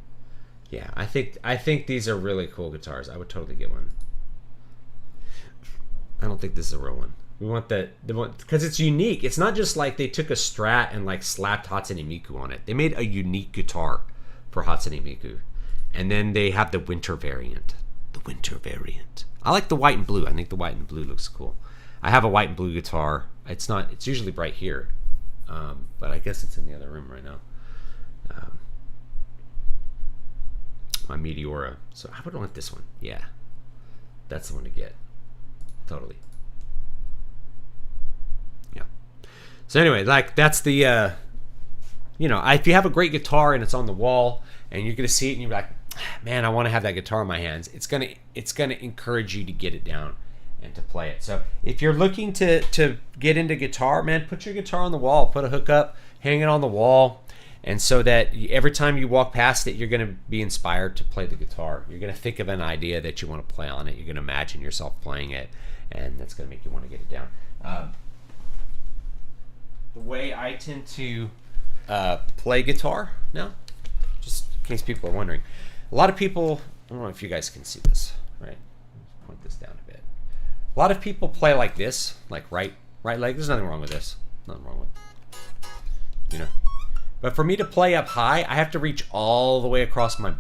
Yeah, I think these are really cool guitars. I would totally get one. I don't think this is a real one. We want the one because it's unique. It's not just like they took a Strat and like slapped Hatsune Miku on it. They made a unique guitar for Hatsune Miku, and then they have the winter variant. The winter variant. I like the white and blue. I think the white and blue looks cool. I have a white and blue guitar. It's usually right here. But I guess it's in the other room right now. My Meteora. So I would want this one. Yeah. That's the one to get. Totally. Yeah. So anyway, like that's the, if you have a great guitar and it's on the wall and you're going to see it and you're like, man, I want to have that guitar in my hands. It's going to encourage you to get it down and to play it. So if you're looking to get into guitar, man, put your guitar on the wall, put a hook up, hang it on the wall, and so that every time you walk past it, you're going to be inspired to play the guitar. You're going to think of an idea that you want to play on it. You're going to imagine yourself playing it, and that's going to make you want to get it down. The way I tend to play guitar now, just in case people are wondering, a lot of people, I don't know if you guys can see this, right? Point this down a bit. A lot of people play like this, like right leg. There's nothing wrong with this. Nothing wrong with, But for me to play up high, I have to reach all the way across my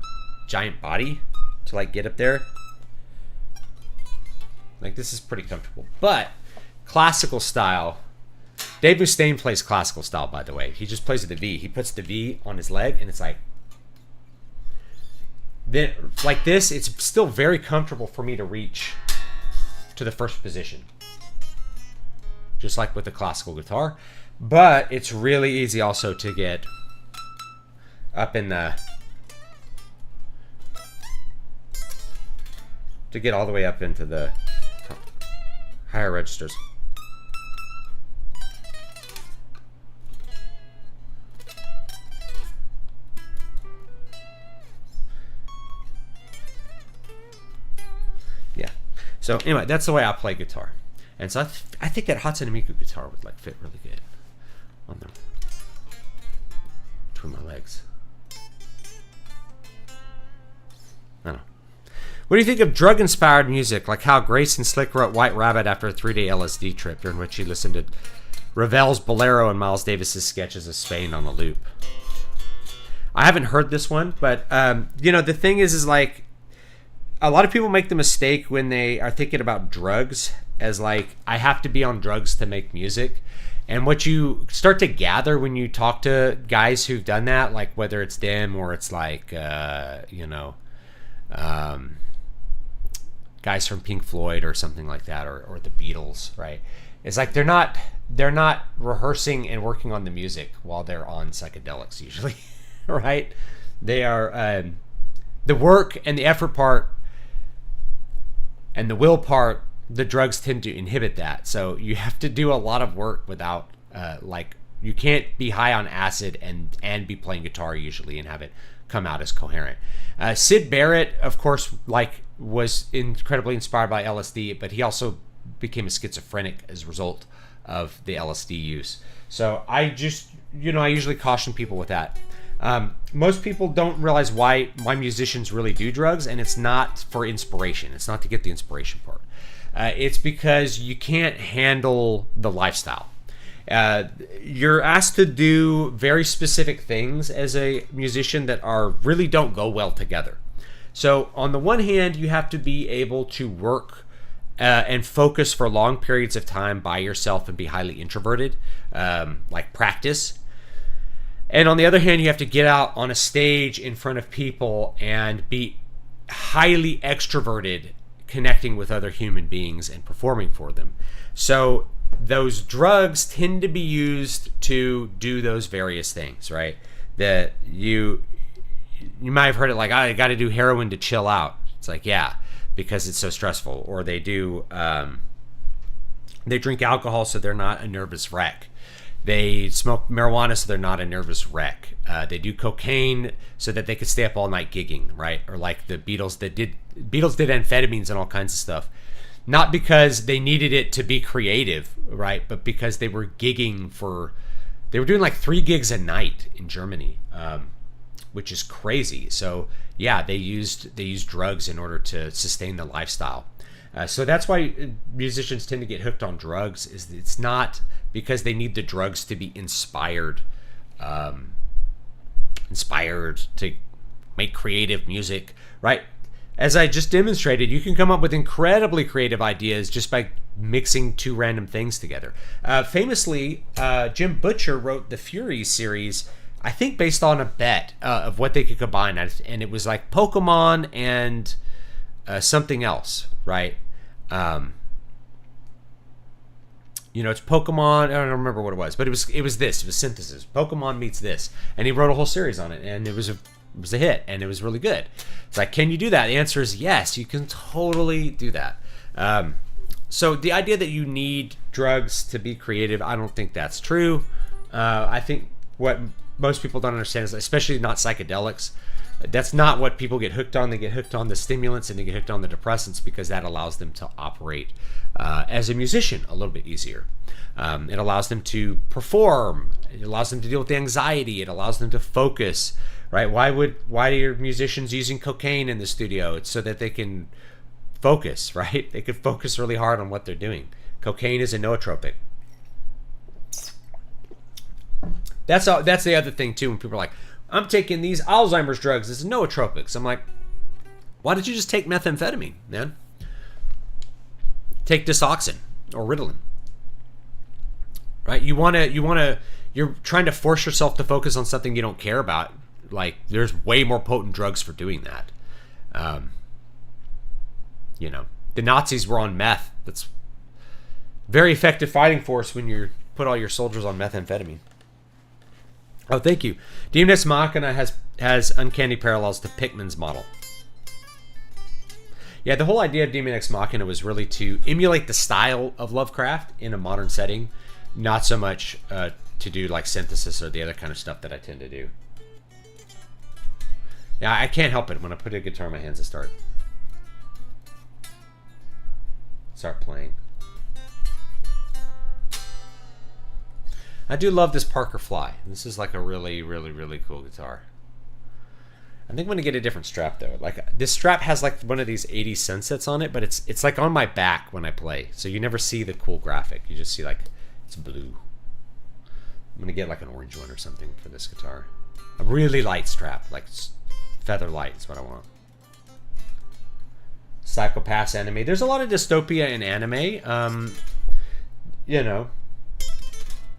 giant body to like get up there. Like this is pretty comfortable. But classical style, Dave Mustaine plays classical style, by the way. He just plays with the V. He puts the V on his leg, and it's like, then like this, it's still very comfortable for me to reach to the first position, just like with the classical guitar. But it's really easy also to get up in the, to get all the way up into the higher registers. Yeah. So anyway, that's the way I play guitar. And so I think that Hatsune Miku guitar would like fit really good on there between my legs. I don't know. What do you think of drug-inspired music, like how Grayson Slick wrote White Rabbit after a 3-day LSD trip, during which he listened to Ravel's Bolero and Miles Davis's sketches of Spain on the loop? I haven't heard this one, but the thing is like a lot of people make the mistake when they are thinking about drugs as like, I have to be on drugs to make music. And what you start to gather when you talk to guys who've done that, like whether it's them or it's like, guys from Pink Floyd or something like that, or the Beatles, right? It's like they're not rehearsing and working on the music while they're on psychedelics usually, right? They are the work and the effort part and the will part. The drugs tend to inhibit that, so you have to do a lot of work without you can't be high on acid and be playing guitar usually and have it come out as coherent. Syd Barrett, of course, was incredibly inspired by LSD, but he also became a schizophrenic as a result of the LSD use. So I usually caution people with that. Most people don't realize why musicians really do drugs, and it's not for inspiration. It's not to get the inspiration part. It's because you can't handle the lifestyle. You're asked to do very specific things as a musician that really don't go well together. So on the one hand, you have to be able to work and focus for long periods of time by yourself and be highly introverted, like practice. And on the other hand, you have to get out on a stage in front of people and be highly extroverted, connecting with other human beings and performing for them. So those drugs tend to be used to do those various things, right? That you might have heard it like, I got to do heroin to chill out. It's like, yeah, because it's so stressful. Or they do, they drink alcohol so they're not a nervous wreck. They smoke marijuana so they're not a nervous wreck. They do cocaine so that they could stay up all night gigging, right? Or like the Beatles did amphetamines and all kinds of stuff. Not because they needed it to be creative, right? But because they were gigging they were doing like 3 gigs a night in Germany, which is crazy. So yeah, they used drugs in order to sustain the lifestyle. So that's why musicians tend to get hooked on drugs. Is it's not because they need the drugs to be inspired to make creative music, right? As I just demonstrated, you can come up with incredibly creative ideas just by mixing 2 random things together. Famously, Jim Butcher wrote the Fury series, I think based on a bet of what they could combine, and it was like Pokemon and something else, right? It's Pokemon. I don't remember what it was, but it was synthesis. Pokemon meets this, and he wrote a whole series on it, and it was a hit, and it was really good. It's like, can you do that? The answer is yes. You can totally do that. So the idea that you need drugs to be creative, I don't think that's true. I think what most people don't understand is, especially not psychedelics, that's not what people get hooked on. They get hooked on the stimulants and they get hooked on the depressants because that allows them to operate as a musician a little bit easier. It allows them to perform. It allows them to deal with the anxiety. It allows them to focus, right? Why are musicians using cocaine in the studio? It's so that they can focus, right? They can focus really hard on what they're doing. Cocaine is a nootropic. That's the other thing too, when people are like, I'm taking these Alzheimer's drugs. It's nootropics. I'm like, why did you just take methamphetamine, man? Take Disoxin or Ritalin, right? You're trying to force yourself to focus on something you don't care about. Like, there's way more potent drugs for doing that. The Nazis were on meth. That's very effective fighting force when you put all your soldiers on methamphetamine. Oh, thank you. Demon Ex Machina has uncanny parallels to Pickman's model. Yeah, the whole idea of Demon Ex Machina was really to emulate the style of Lovecraft in a modern setting, not so much to do like synthesis or the other kind of stuff that I tend to do. Yeah, I can't help it. When I put a guitar in my hands, I start playing. I do love this Parker Fly. This is like a really, really, really cool guitar. I think I'm gonna get a different strap though. Like, this strap has like one of these 80s sunsets on it, but it's like on my back when I play, so you never see the cool graphic. You just see like it's blue. I'm gonna get like an orange one or something for this guitar. A really light strap, like feather light is what I want. Psycho-Pass anime. There's a lot of dystopia in anime.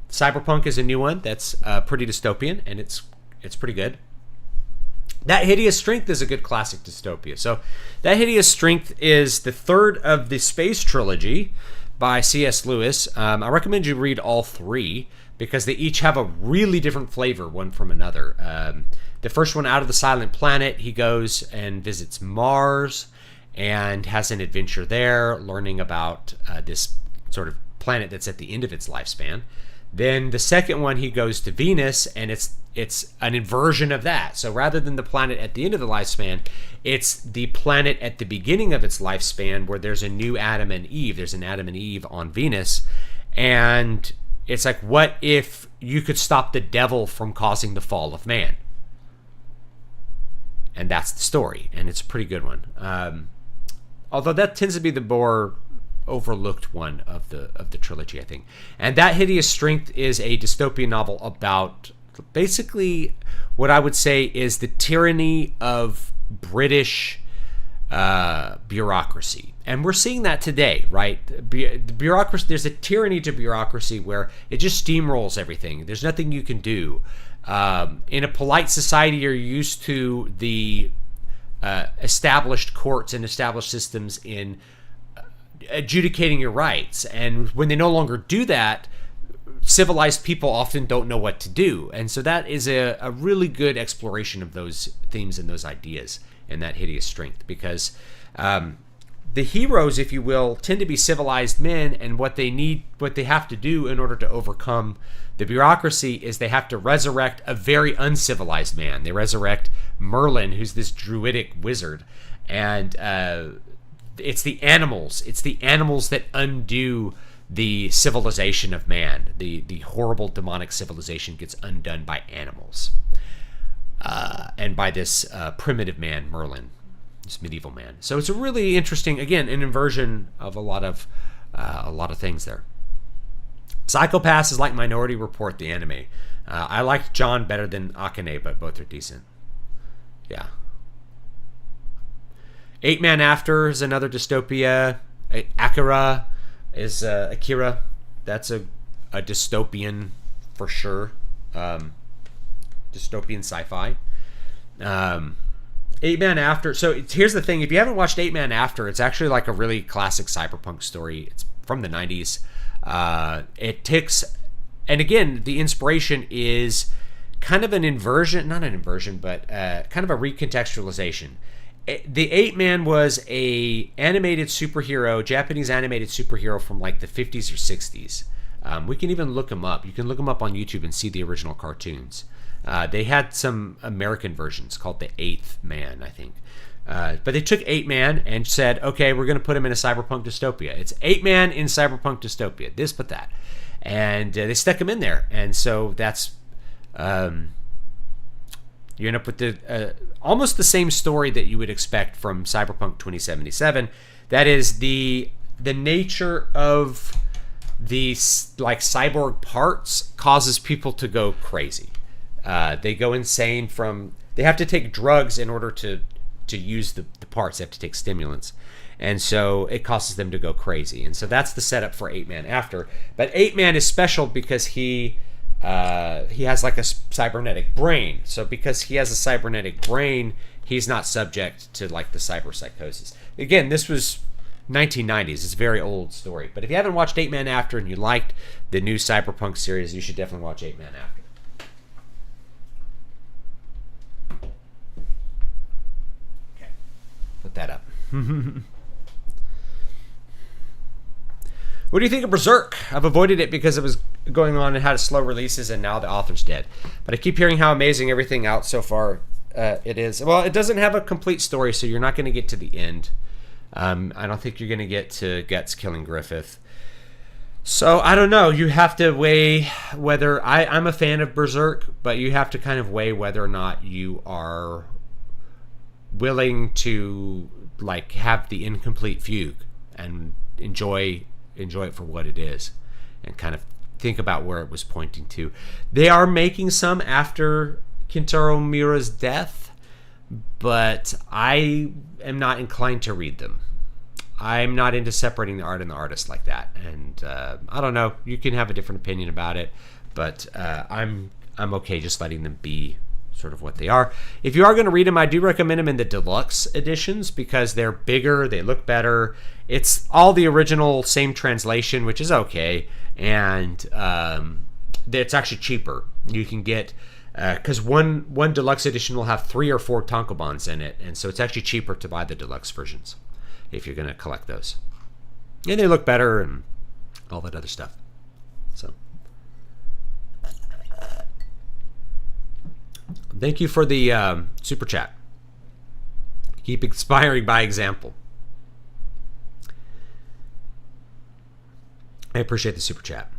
Cyberpunk is a new one that's pretty dystopian, and it's pretty good. That Hideous Strength is a good classic dystopia. So That Hideous Strength is the third of the Space Trilogy by C.S. Lewis. I recommend you read all 3 because they each have a really different flavor one from another. The first one, Out of the Silent Planet, he goes and visits Mars and has an adventure there, learning about this sort of planet that's at the end of its lifespan. Then the second one, he goes to Venus, and it's an inversion of that. So rather than the planet at the end of the lifespan, it's the planet at the beginning of its lifespan where there's a new Adam and Eve. There's an Adam and Eve on Venus. And it's like, what if you could stop the devil from causing the fall of man? And that's the story, and it's a pretty good one. Although that tends to be the more overlooked one of the trilogy, I think. And That Hideous Strength is a dystopian novel about basically what I would say is the tyranny of British bureaucracy. And we're seeing that today, right? The bureaucracy, there's a tyranny to bureaucracy where it just steamrolls everything. There's nothing you can do. In a polite society, you're used to the established courts and established systems in adjudicating your rights. And when they no longer do that, civilized people often don't know what to do. And so that is a really good exploration of those themes and those ideas and that hideous strength, because the heroes, if you will, tend to be civilized men, and what they have to do in order to overcome the bureaucracy is they have to resurrect a very uncivilized man. They resurrect Merlin, who's this druidic wizard, and it's the animals that undo the civilization of man. The horrible demonic civilization gets undone by animals, and by this primitive man, Merlin, this medieval man. So it's a really interesting, again, an inversion of a lot of things there. Psycho-Pass is like Minority Report, the anime. I liked John better than Akane, but both are decent. Yeah. Eight Man After is another dystopia. Akira is Akira. That's a dystopian for sure. Dystopian sci-fi. 8 Man After. So here's the thing. If you haven't watched 8 Man After, it's actually like a really classic cyberpunk story. It's from the 90s. It takes, and again, the inspiration is kind of an inversion, not an inversion, but kind of a recontextualization. The 8 Man was a animated superhero, Japanese animated superhero from like the 50s or 60s. We can even look him up. You can look him up on YouTube and see the original cartoons. They had some American versions called the 8th Man, I think. But they took 8 Man and said, okay, we're going to put him in a cyberpunk dystopia. It's 8 Man in cyberpunk dystopia, this but that. And they stuck him in there. And so that's, you end up with the almost the same story that you would expect from Cyberpunk 2077. That is the nature of these like cyborg parts causes people to go crazy. They go insane they have to take drugs in order to use the parts. They have to take stimulants. And so it causes them to go crazy. And so that's the setup for 8 Man After. But 8 Man is special because he has like a cybernetic brain. So because he has a cybernetic brain, he's not subject to like the cyber psychosis. Again, this was 1990s. It's a very old story. But if you haven't watched 8 Man After and you liked the new cyberpunk series, you should definitely watch 8 Man After. Okay. Put that up. What do you think of Berserk? I've avoided it because it was going on and had slow releases, and now the author's dead. But I keep hearing how amazing everything out so far it is. Well, it doesn't have a complete story, so you're not going to get to the end. I don't think you're going to get to Guts killing Griffith. So I don't know. You have to weigh whether I'm a fan of Berserk, but you have to kind of weigh whether or not you are willing to like have the incomplete fugue and enjoy it for what it is, and kind of think about where it was pointing to. They are making some after Kentaro Miura's death, but I am not inclined to read them. I'm not into separating the art and the artist like that, and I don't know. You can have a different opinion about it, but I'm okay just letting them be sort of what they are. If you are going to read them, I do recommend them in the deluxe editions because they're bigger, they look better. It's all the original, same translation, which is okay, and it's actually cheaper. You can get because one deluxe edition will have 3 or 4 tankobons in it, and so it's actually cheaper to buy the deluxe versions if you're going to collect those. And they look better and all that other stuff. So thank you for the super chat. Keep inspiring by example. I appreciate the super chat.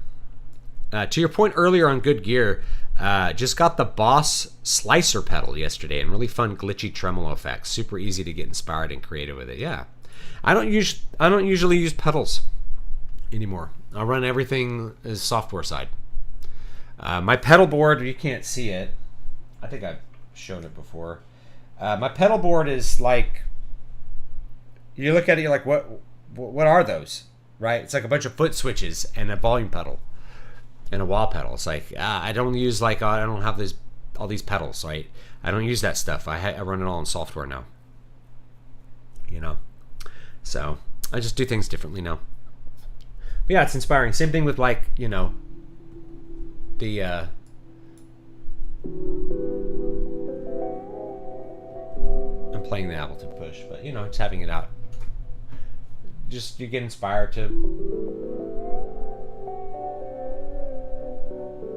To your point earlier on Good Gear, just got the Boss Slicer pedal yesterday, and really fun glitchy tremolo effects. Super easy to get inspired and creative with it. Yeah, I don't usually use pedals anymore. I run everything as software side. My pedal board, you can't see it. I think I've shown it before. My pedal board is like You look at it, you're like, what are those? Right? It's like a bunch of foot switches and a volume pedal and a wah pedal. It's like, I don't use like, I don't have all these pedals, right? I don't use that stuff. I run it all in software now. You know? So I just do things differently now. But yeah, it's inspiring. Same thing with like, you know, the I'm playing the Ableton Push, but you know, it's having it out. Just you get inspired to.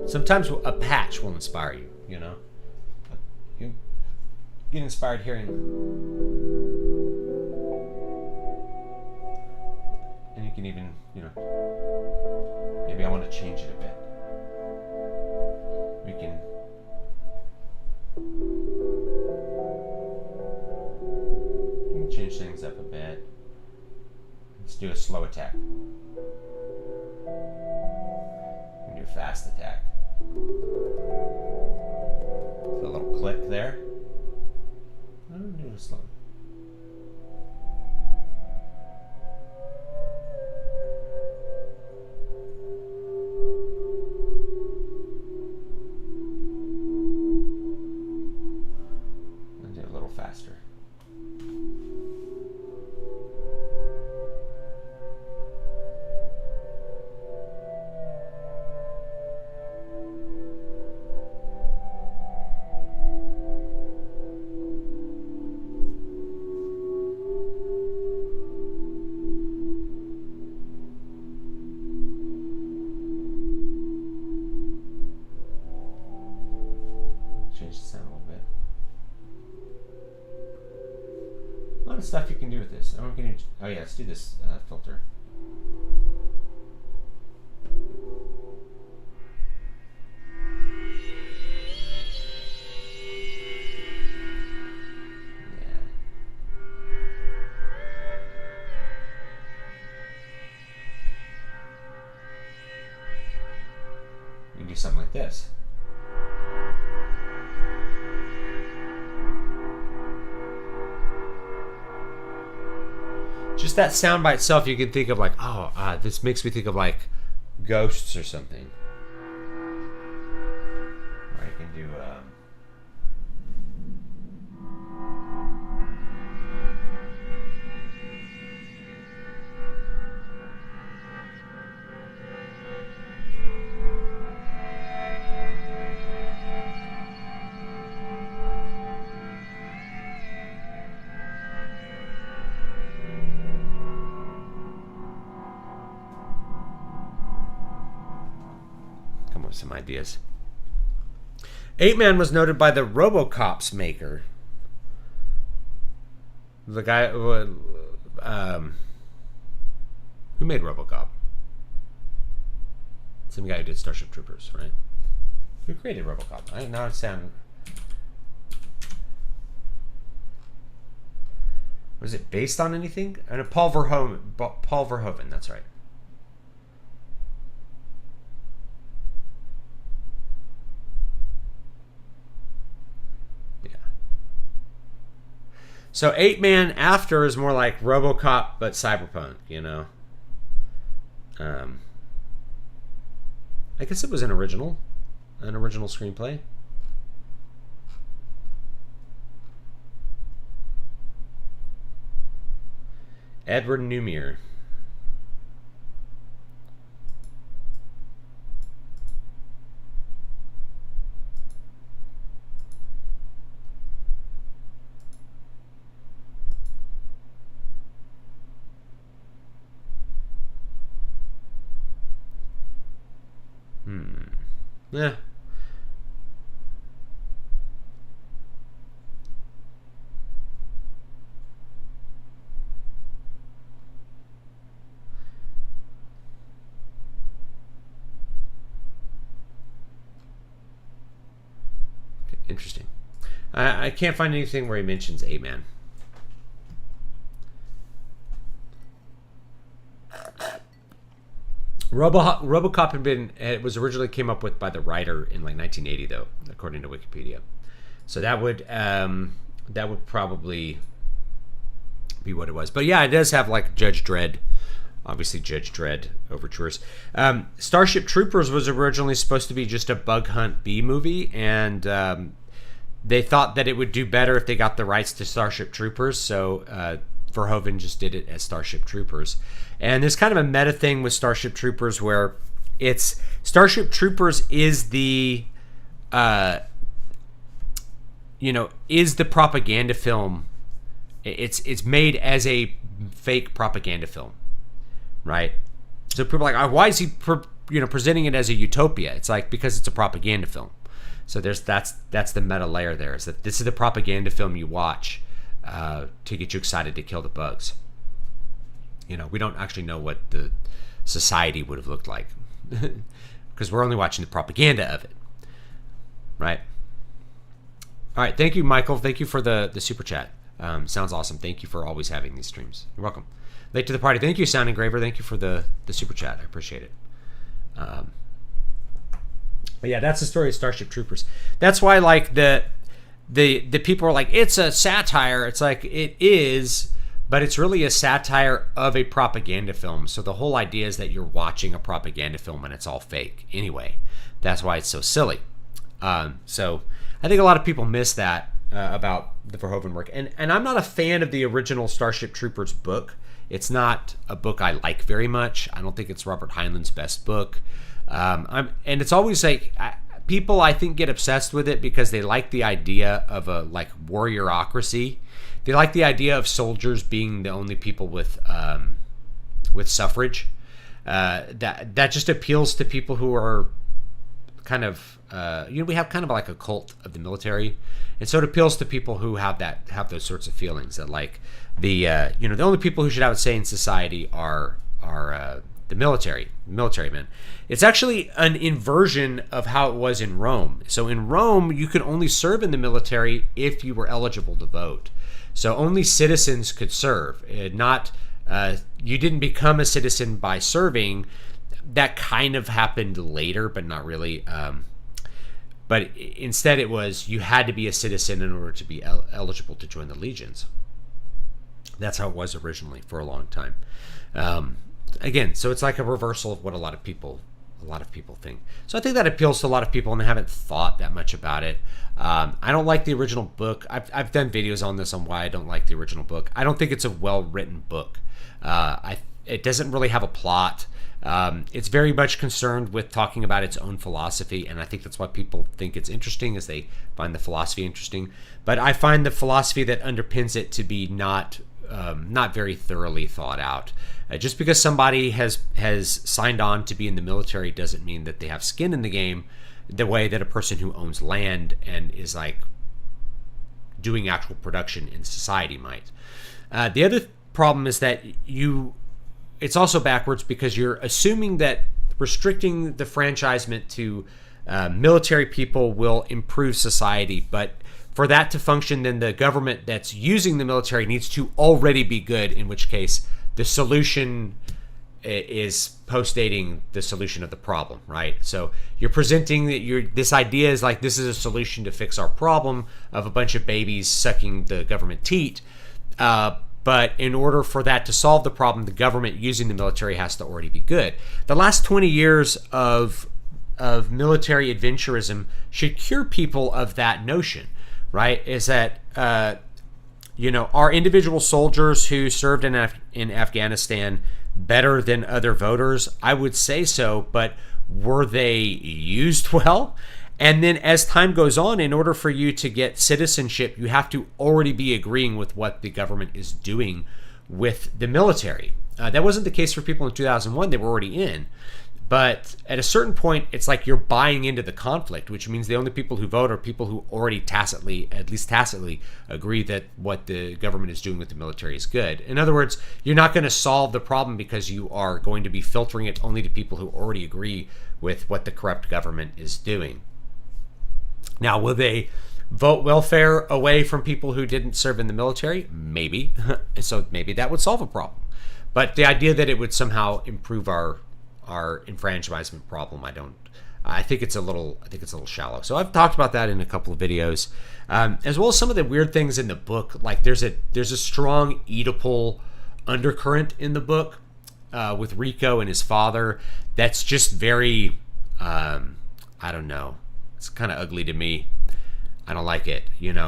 Sometimes a patch will inspire you. You know, you get inspired hearing, and you can even, you know, maybe I want to change it a bit. We can. Change things up a bit. Let's do a slow attack. And do a fast attack. With a little click there. I'm gonna do a slow. And do it a little faster. Change the sound a little bit. A lot of stuff you can do with this. I'm gonna. Oh yeah, let's do this filter. Yeah. You can do something like this. Just that sound by itself, you can think of like, oh, this makes me think of like ghosts or something. Or I can do. Some ideas. 8-Man was noted by the RoboCop's maker. The guy who made RoboCop. Some guy who did Starship Troopers, right? Who created RoboCop? I now sound. Was it based on anything? And Paul Verhoeven. That's right. So 8-Man After is more like RoboCop but cyberpunk, you know. I guess it was an original screenplay. Edward Newmere. Yeah. Okay, interesting. I can't find anything where he mentions 8-Man. RoboCop was originally came up with by the writer in like 1980, though, according to Wikipedia. So that would probably be what it was. But yeah, it does have like Judge Dredd, obviously Judge Dredd overtures. Starship Troopers was originally supposed to be just a bug hunt B movie, and they thought that it would do better if they got the rights to Starship Troopers, so Verhoeven just did it as Starship Troopers. And there's kind of a meta thing with Starship Troopers where it's Starship Troopers is the is the propaganda film. It's made as a fake propaganda film, right? So people are like, why is he presenting it as a utopia? It's like, because it's a propaganda film. So that's the meta layer there, is that this is the propaganda film you watch to get you excited to kill the bugs. We don't actually know what the society would have looked like because we're only watching the propaganda of it, right? All right, thank you, Michael. Thank you for the super chat. Sounds awesome. Thank you for always having these streams. You're welcome. Late to the party. Thank you, Sound Engraver. Thank you for the super chat. I appreciate it. But yeah, that's the story of Starship Troopers. That's why, like, the people are like, it's a satire. It's like, it is, but it's really a satire of a propaganda film. So the whole idea is that you're watching a propaganda film and it's all fake anyway. That's why it's so silly. So I think a lot of people miss that about the Verhoeven work. And I'm not a fan of the original Starship Troopers book. It's not a book I like very much. I don't think it's Robert Heinlein's best book. And it's always like, people I think get obsessed with it because they like the idea of a like warriorocracy. They like the idea of soldiers being the only people with suffrage. That just appeals to people who are kind of we have kind of like a cult of the military, and so it appeals to people who have those sorts of feelings that like the only people who should have a say in society are the military men. It's actually an inversion of how it was in Rome. So in Rome, you could only serve in the military if you were eligible to vote. So only citizens could serve. You didn't become a citizen by serving. That kind of happened later, but not really. But instead it was you had to be a citizen in order to be eligible to join the legions. That's how it was originally for a long time. Again, so it's like a reversal of what a lot of people think. So I think that appeals to a lot of people, and they haven't thought that much about it. I don't like the original book. I've done videos on this on why I don't like the original book. I don't think it's a well-written book. It doesn't really have a plot. It's very much concerned with talking about its own philosophy, and I think that's why people think it's interesting, is they find the philosophy interesting. But I find the philosophy that underpins it to be not very thoroughly thought out. Just because somebody has signed on to be in the military doesn't mean that they have skin in the game the way that a person who owns land and is like doing actual production in society might. The other problem is that it's also backwards because you're assuming that restricting the franchisement to military people will improve society, but for that to function, then the government that's using the military needs to already be good, in which case the solution is postdating the solution of the problem, right? So you're presenting that this idea is like, this is a solution to fix our problem of a bunch of babies sucking the government teat. But in order for that to solve the problem, the government using the military has to already be good. The last 20 years of military adventurism should cure people of that notion, right? Is that are individual soldiers who served in Afghanistan better than other voters? I would say so, but were they used well? And then as time goes on, in order for you to get citizenship, you have to already be agreeing with what the government is doing with the military. That wasn't the case for people in 2001. They were already in. But at a certain point, it's like you're buying into the conflict, which means the only people who vote are people who already at least tacitly, agree that what the government is doing with the military is good. In other words, you're not going to solve the problem because you are going to be filtering it only to people who already agree with what the corrupt government is doing. Now, will they vote welfare away from people who didn't serve in the military? Maybe. So maybe that would solve a problem. But the idea that it would somehow improve our enfranchisement problem, I think it's a little shallow. So I've talked about that in a couple of videos, as well as some of the weird things in the book. Like there's a strong Oedipal undercurrent in the book with Rico and his father. That's just very, I don't know. It's kind of ugly to me. I don't like it, and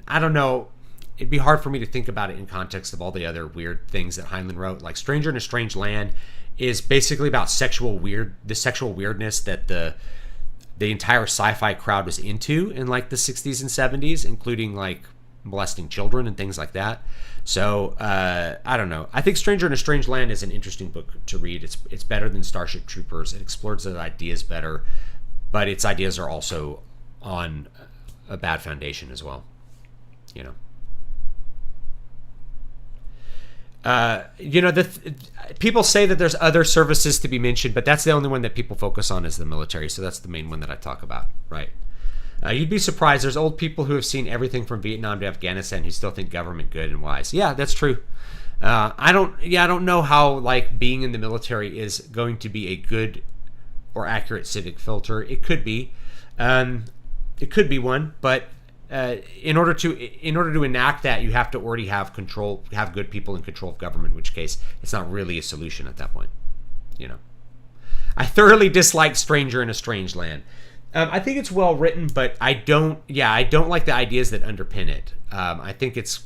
I don't know. It'd be hard for me to think about it in context of all the other weird things that Heinlein wrote. Like Stranger in a Strange Land is basically about the sexual weirdness that the entire sci-fi crowd was into in like the 60s and 70s, including like molesting children and things like that. So I don't know. I think Stranger in a Strange Land is an interesting book to read. It's better than Starship Troopers. It explores the ideas better, but its ideas are also on a bad foundation as well. People say that there's other services to be mentioned, but that's the only one that people focus on is the military. So that's the main one that I talk about, right? You'd be surprised. There's old people who have seen everything from Vietnam to Afghanistan who still think government good and wise. Yeah, that's true. I don't know how like being in the military is going to be a good or accurate civic filter. It could be one, but in order to enact that, you have to already have good people in control of government, in which case it's not really a solution at that point. I thoroughly dislike Stranger in a Strange Land. I think it's well written, but I don't like the ideas that underpin it. I think it's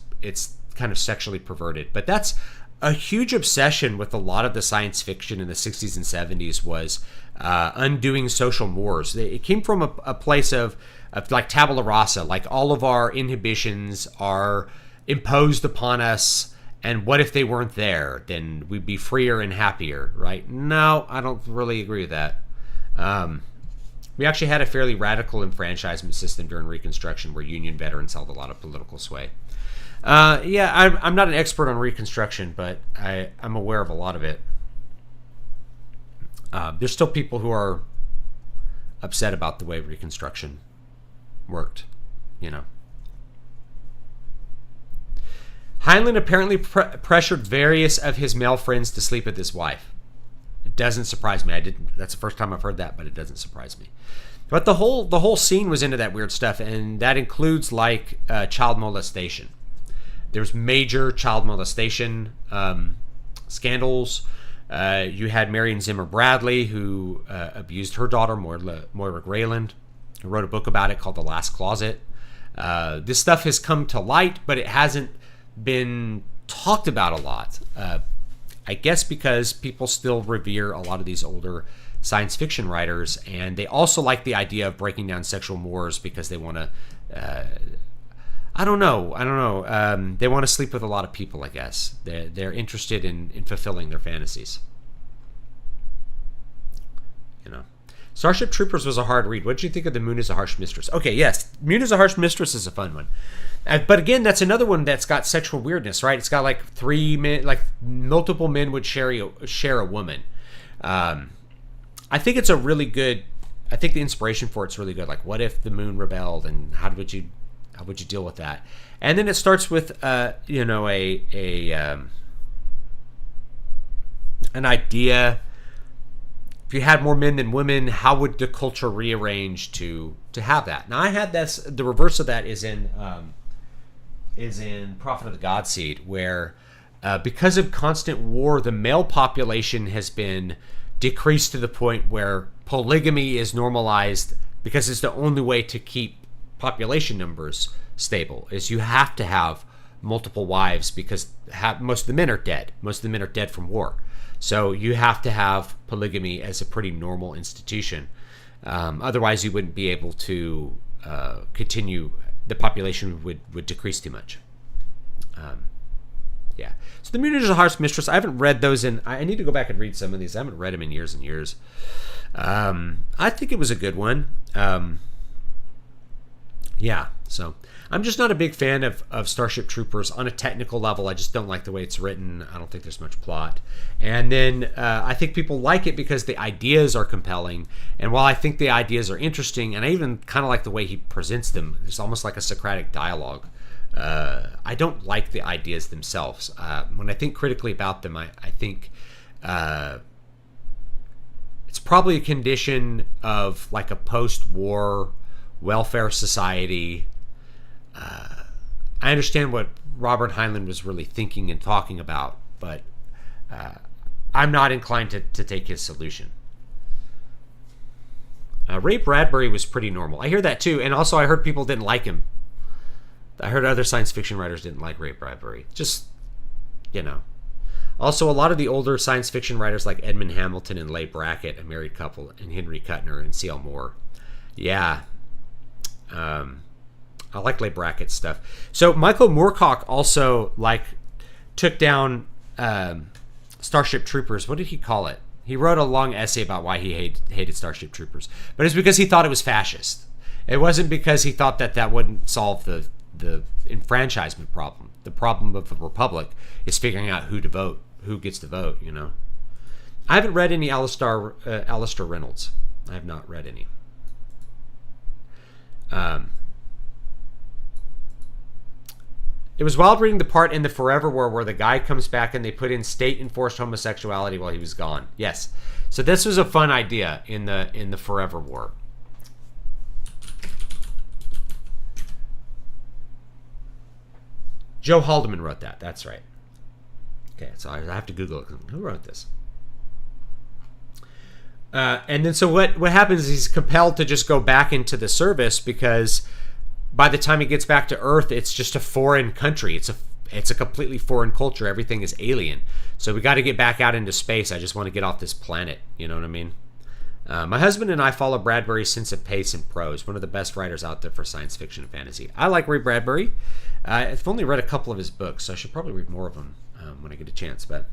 kind of sexually perverted, but that's a huge obsession with a lot of the science fiction in the 60s and 70s was undoing social mores. It came from a place of like tabula rasa, like all of our inhibitions are imposed upon us, and what if they weren't there? Then we'd be freer and happier, right? No, I don't really agree with that. We actually had a fairly radical enfranchisement system during Reconstruction where Union veterans held a lot of political sway. I'm not an expert on Reconstruction, but I'm aware of a lot of it. There's still people who are upset about the way Reconstruction worked, Heinlein apparently pressured various of his male friends to sleep with his wife. It doesn't surprise me. That's the first time I've heard that, but it doesn't surprise me. But the whole scene was into that weird stuff, and that includes like child molestation. There's major child molestation scandals. You had Marion Zimmer Bradley, who abused her daughter, Moira Grayland, who wrote a book about it called The Last Closet. This stuff has come to light, but it hasn't been talked about a lot. I guess because people still revere a lot of these older science fiction writers, and they also like the idea of breaking down sexual mores because they want to... I don't know. They want to sleep with a lot of people, I guess. They're interested in fulfilling their fantasies. Starship Troopers was a hard read. What did you think of The Moon is a Harsh Mistress? Okay, yes. Moon is a Harsh Mistress is a fun one. But again, that's another one that's got sexual weirdness, right? It's got like 3 men, like multiple men would share a woman. I think it's a really good... I think the inspiration for it's really good. Like, what if the moon rebelled, and how would you deal with that? And then it starts with an idea. If you had more men than women, how would the culture rearrange to have that? Now I had this. The reverse of that is in Prophet of the Godseed, where because of constant war, the male population has been decreased to the point where polygamy is normalized because it's the only way to keep population numbers stable. Is you have to have multiple wives because most of the men are dead. Most of the men are dead from war. So you have to have polygamy as a pretty normal institution. Otherwise, you wouldn't be able to continue. The population would decrease too much. So The Moon is a Harsh Mistress. I haven't read those I need to go back and read some of these. I haven't read them in years and years. I think it was a good one. So I'm just not a big fan of Starship Troopers on a technical level. I just don't like the way it's written. I don't think there's much plot. And then I think people like it because the ideas are compelling. And while I think the ideas are interesting, and I even kind of like the way he presents them, it's almost like a Socratic dialogue. I don't like the ideas themselves. When I think critically about them, I think it's probably a condition of like a post-war welfare society. I understand what Robert Heinlein was really thinking and talking about, but I'm not inclined to take his solution. Ray Bradbury was pretty normal. I hear that too, and also I heard people didn't like him. I heard other science fiction writers didn't like Ray Bradbury. Just, you know. Also, a lot of the older science fiction writers like Edmund Hamilton and Leigh Brackett, a married couple, and Henry Kuttner and C.L. Moore. Yeah. I like Leigh Brackett's stuff. So Michael Moorcock also took down Starship Troopers. What did he call it? He wrote a long essay about why he hated Starship Troopers. But it's because he thought it was fascist. It wasn't because he thought that wouldn't solve the enfranchisement problem. The problem of the Republic is figuring out who to vote, who gets to vote, you know. I haven't read any Alistair Reynolds. I have not read any. It was wild reading the part in the Forever War where the guy comes back and they put in state-enforced homosexuality while he was gone. Yes. So this was a fun idea in the Forever War. Joe Haldeman wrote that. That's right. Okay, so I have to Google it. Who wrote this? And then so what happens is he's compelled to just go back into the service because by the time he gets back to Earth, it's just a foreign country. It's a completely foreign culture. Everything is alien. So we got to get back out into space. I just want to get off this planet. You know what I mean? My husband and I follow Bradbury's sense of pace and prose, one of the best writers out there for science fiction and fantasy. I like Ray Bradbury. I've only read a couple of his books, so I should probably read more of them when I get a chance. But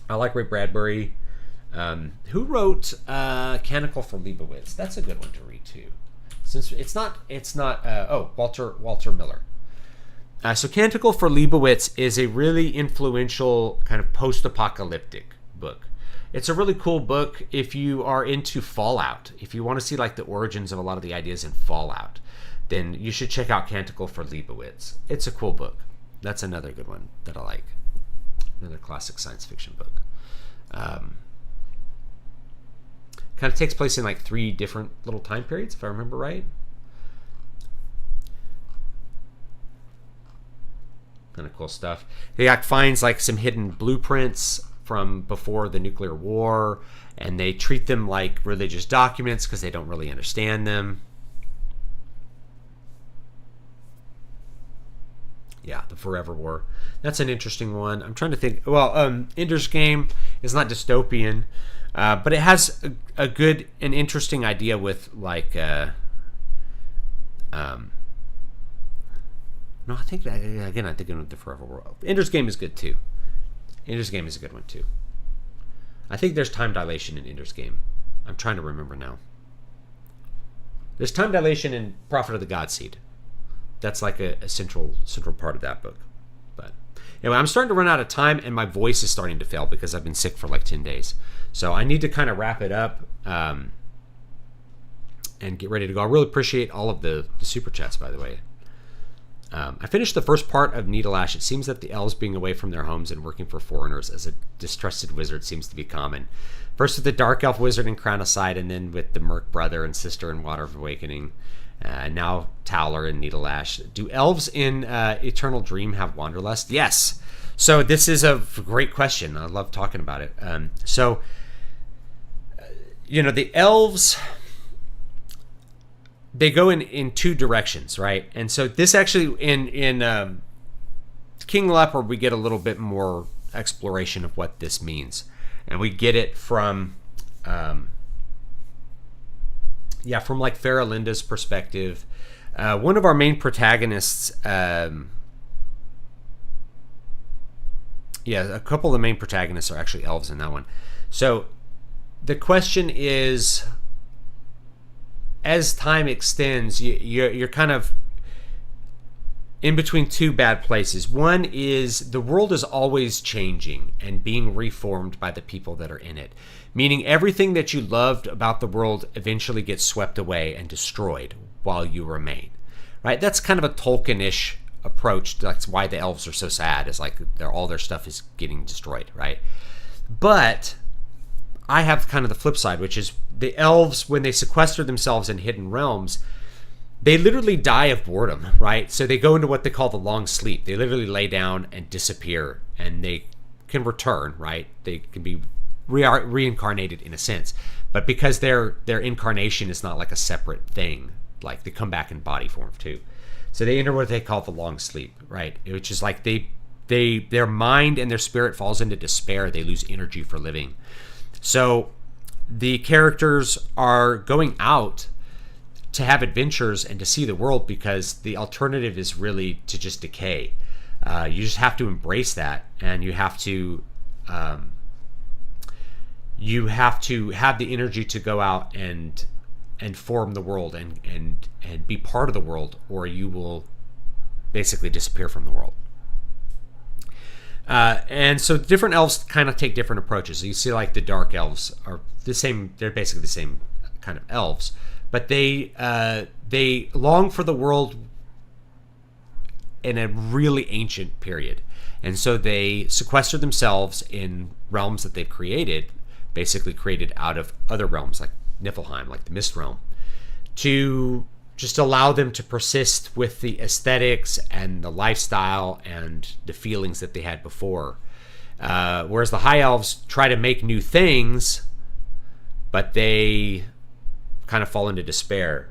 I like Ray Bradbury. Who wrote Canticle for Leibowitz? That's a good one to read too. Since it's not Walter Miller. So Canticle for Leibowitz is a really influential kind of post-apocalyptic book. It's a really cool book if you are into Fallout. If you want to see like the origins of a lot of the ideas in Fallout, then you should check out Canticle for Leibowitz. It's a cool book. That's another good one that I like. Another classic science fiction book. Kind of takes place in like 3 different little time periods, if I remember right. Kind of cool stuff. He finds like some hidden blueprints from before the nuclear war, and they treat them like religious documents because they don't really understand them. Yeah, the Forever War. That's an interesting one. I'm trying to think. Well, Ender's Game is not dystopian. But it has a good and interesting idea with like no, I think again I'm thinking of the Forever World. Ender's Game is good too. Ender's Game is a good one too. I think there's time dilation in Ender's Game. I'm trying to remember now. There's time dilation in Prophet of the Godseed. That's like a central part of that book. But anyway, I'm starting to run out of time and my voice is starting to fail because I've been sick for like 10 days. So I need to kind of wrap it up and get ready to go. I really appreciate all of the super chats, by the way. I finished the first part of Needle Ash. It seems that the elves being away from their homes and working for foreigners as a distrusted wizard seems to be common. First with the Dark Elf Wizard in Crown of Sight, and then with the Merc Brother and Sister in Water of Awakening. Now Towler and Needle Ash. Do elves in Eternal Dream have Wanderlust? Yes. So this is a great question. I love talking about it. The elves, they go in 2 directions, right? And so this actually, in King Leopard, we get a little bit more exploration of what this means. And we get it from like Faralinda's perspective. One of our main protagonists, a couple of the main protagonists are actually elves in that one. So the question is, as time extends, you're kind of in between 2 bad places. One is the world is always changing and being reformed by the people that are in it, meaning everything that you loved about the world eventually gets swept away and destroyed while you remain, right? That's kind of a Tolkien-ish approach. That's why the elves are so sad, is like all their stuff is getting destroyed, right? But I have kind of the flip side, which is the elves, when they sequester themselves in hidden realms, they literally die of boredom, right? So they go into what they call the long sleep. They literally lay down and disappear, and they can return, right? They can be reincarnated in a sense, but because their incarnation is not like a separate thing, like they come back in body form too. So they enter what they call the long sleep, right? Which is like their mind and their spirit falls into despair. They lose energy for living. So the characters are going out to have adventures and to see the world, because the alternative is really to just decay. You just have to embrace that, and you have to have the energy to go out and form the world and be part of the world, or you will basically disappear from the world. And so different elves kind of take different approaches. So you see, like the dark elves are the same. They're basically the same kind of elves, but they long for the world in a really ancient period, and so they sequester themselves in realms that they've created, basically created out of other realms like Niflheim, like the Mist Realm, to just allow them to persist with the aesthetics and the lifestyle and the feelings that they had before. Whereas the High Elves try to make new things, but they kind of fall into despair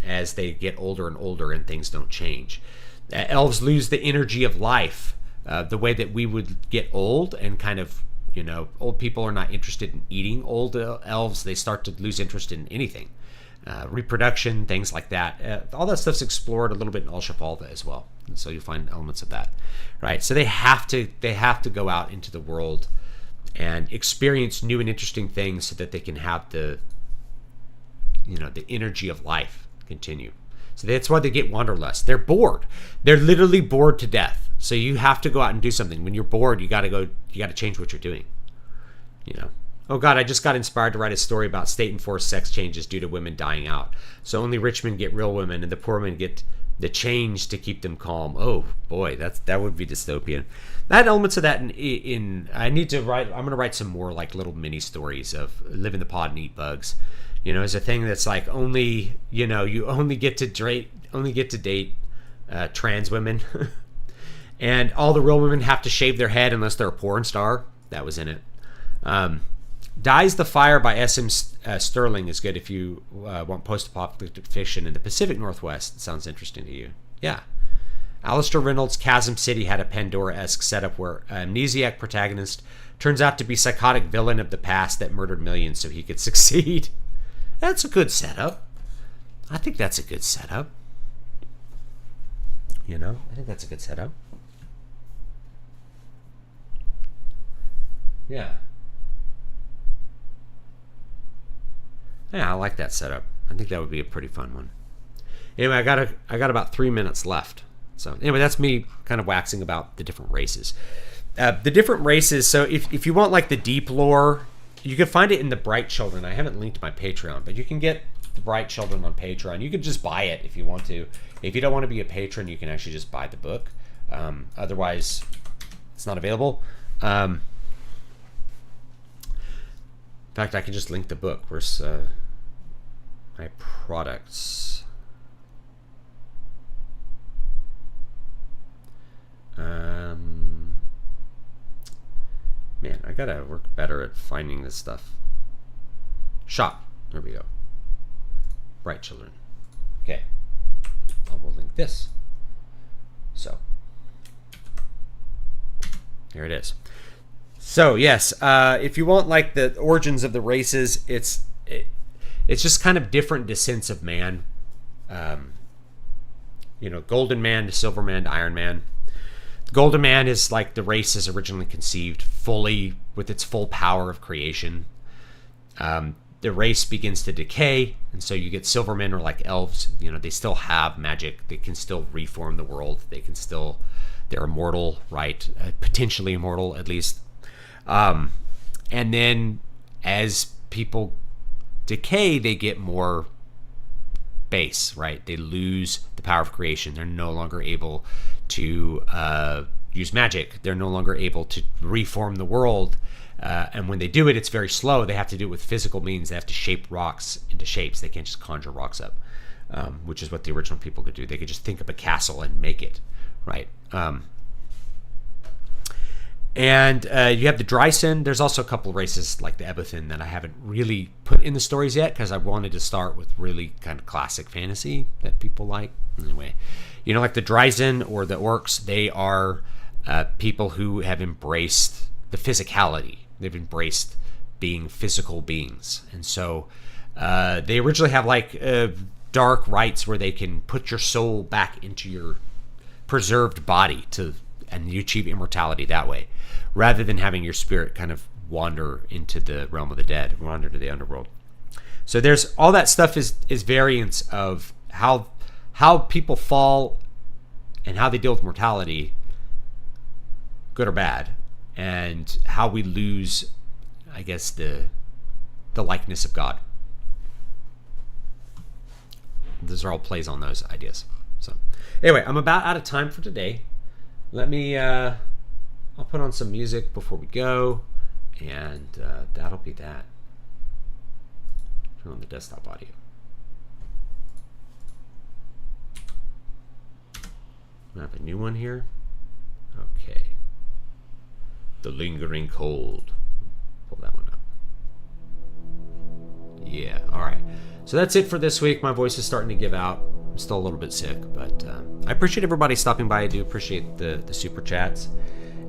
as they get older and older and things don't change. Elves lose the energy of life, the way that we would get old and kind of, old people are not interested in eating. Old elves, they start to lose interest in anything. Reproduction, things like that. All that stuff's explored a little bit in Ulshafalda as well. And so you find elements of that, right? So they have to go out into the world and experience new and interesting things so that they can have the energy of life continue. So that's why they get wanderlust. They're bored. They're literally bored to death. So you have to go out and do something. When you're bored, you got to change what you're doing. Oh God, I just got inspired to write a story about state-enforced sex changes due to women dying out. So only rich men get real women, and the poor men get the change to keep them calm. Oh boy, that would be dystopian. I had elements of that in I need to write. I'm going to write some more like little mini stories of live in the pod and eat bugs. As a thing that's like only you only get to date trans women, and all the real women have to shave their head unless they're a porn star. That was in it. Dies the Fire by S.M. Sterling is good if you want post-apocalyptic fiction in the Pacific Northwest. It sounds interesting to you. Yeah. Alistair Reynolds' Chasm City had a Pandora-esque setup where an amnesiac protagonist turns out to be psychotic villain of the past that murdered millions so he could succeed. That's a good setup. I think that's a good setup. I think that's a good setup. Yeah. Yeah, I like that setup. I think that would be a pretty fun one. Anyway, I got about 3 minutes left. So anyway, that's me kind of waxing about the different races. The different races, so if you want like the deep lore, you can find it in the Bright Children. I haven't linked my Patreon, but you can get the Bright Children on Patreon. You can just buy it if you want to. If you don't want to be a patron, you can actually just buy the book. Otherwise, it's not available. In fact, I can just link the book. Where's my products? Man, I gotta work better at finding this stuff. Shop. There we go. Bright Children. Okay. I will link this. So. There it is. So, yes, if you want like the origins of the races, it's just kind of different descents of man. Golden Man to Silver Man to Iron Man. Golden Man is like the race is originally conceived fully with its full power of creation. The race begins to decay, and so you get Silver Men, or like elves. They still have magic. They can still reform the world. They're immortal, right? Potentially immortal, at least. And then as people decay, they get more base, right? They lose the power of creation. They're no longer able to use magic. They're no longer able to reform the world. And when they do it, it's very slow. They have to do it with physical means. They have to shape rocks into shapes. They can't just conjure rocks up, which is what the original people could do. They could just think of a castle and make it, right? And you have the Drysen. There's also a couple of races like the Ebothin that I haven't really put in the stories yet because I wanted to start with really kind of classic fantasy that people like. Anyway, like the Drysen or the Orcs, they are people who have embraced the physicality. They've embraced being physical beings. And so they originally have like dark rites where they can put your soul back into your preserved body and you achieve immortality that way, rather than having your spirit kind of wander into the realm of the dead, wander to the underworld. So there's all that stuff is variants of how people fall and how they deal with mortality, good or bad, and how we lose, I guess, the likeness of God. Those are all plays on those ideas. So anyway, I'm about out of time for today. Let me, I'll put on some music before we go, and that'll be that. Turn on the desktop audio. I have a new one here. Okay. The Lingering Cold. Pull that one up. Yeah, all right. So that's it for this week. My voice is starting to give out. I'm still a little bit sick, but I appreciate everybody stopping by. I do appreciate the super chats.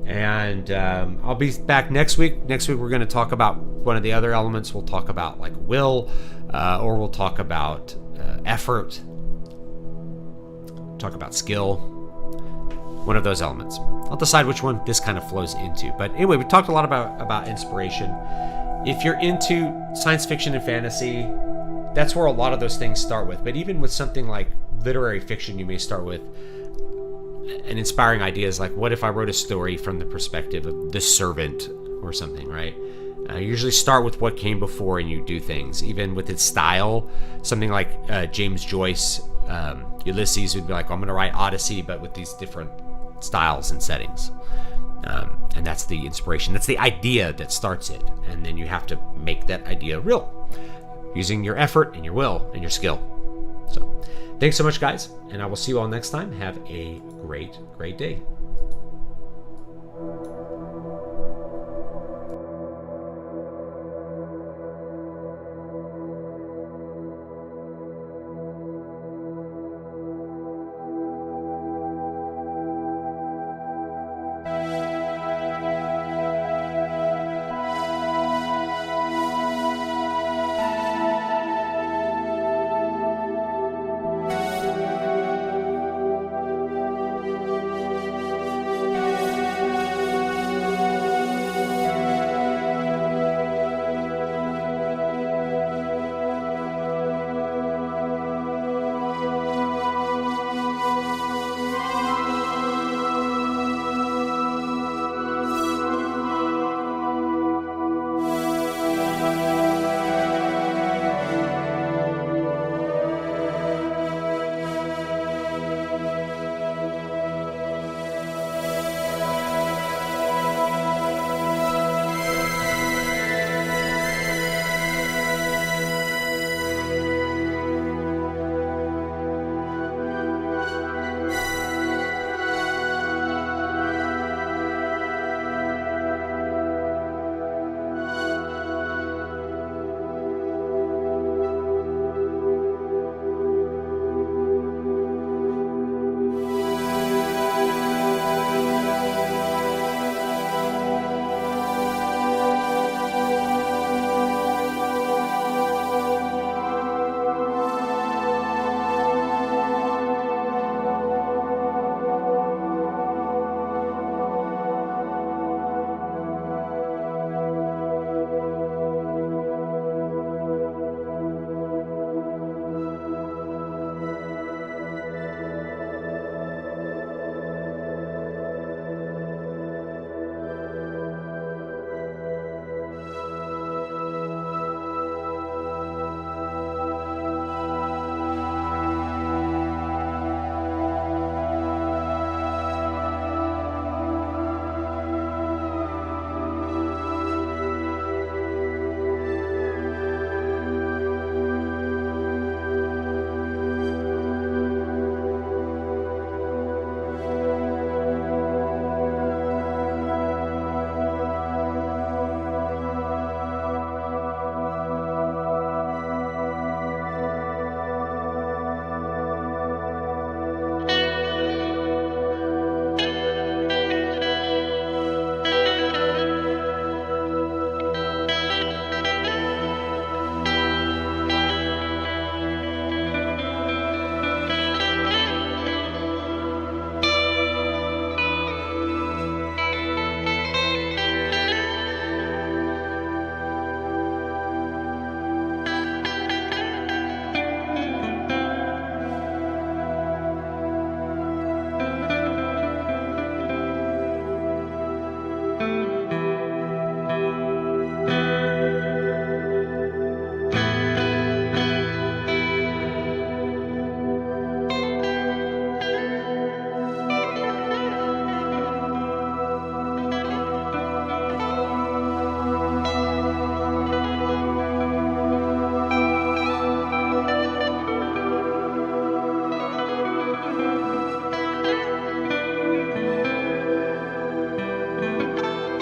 And I'll be back next week. Next week, we're going to talk about one of the other elements. We'll talk about like will, or we'll talk about effort, talk about skill, one of those elements. I'll decide which one this kind of flows into. But anyway, we talked a lot about inspiration. If you're into science fiction and fantasy, that's where a lot of those things start with. But even with something like literary fiction, you may start with an inspiring ideas like, what if I wrote a story from the perspective of the servant or something, right? You usually start with what came before and you do things. Even with its style, something like James Joyce, Ulysses would be like, I'm going to write Odyssey, but with these different styles and settings. And that's the inspiration. That's the idea that starts it. And then you have to make that idea real, using your effort and your will and your skill. So thanks so much, guys, and I will see you all next time. Have a great day.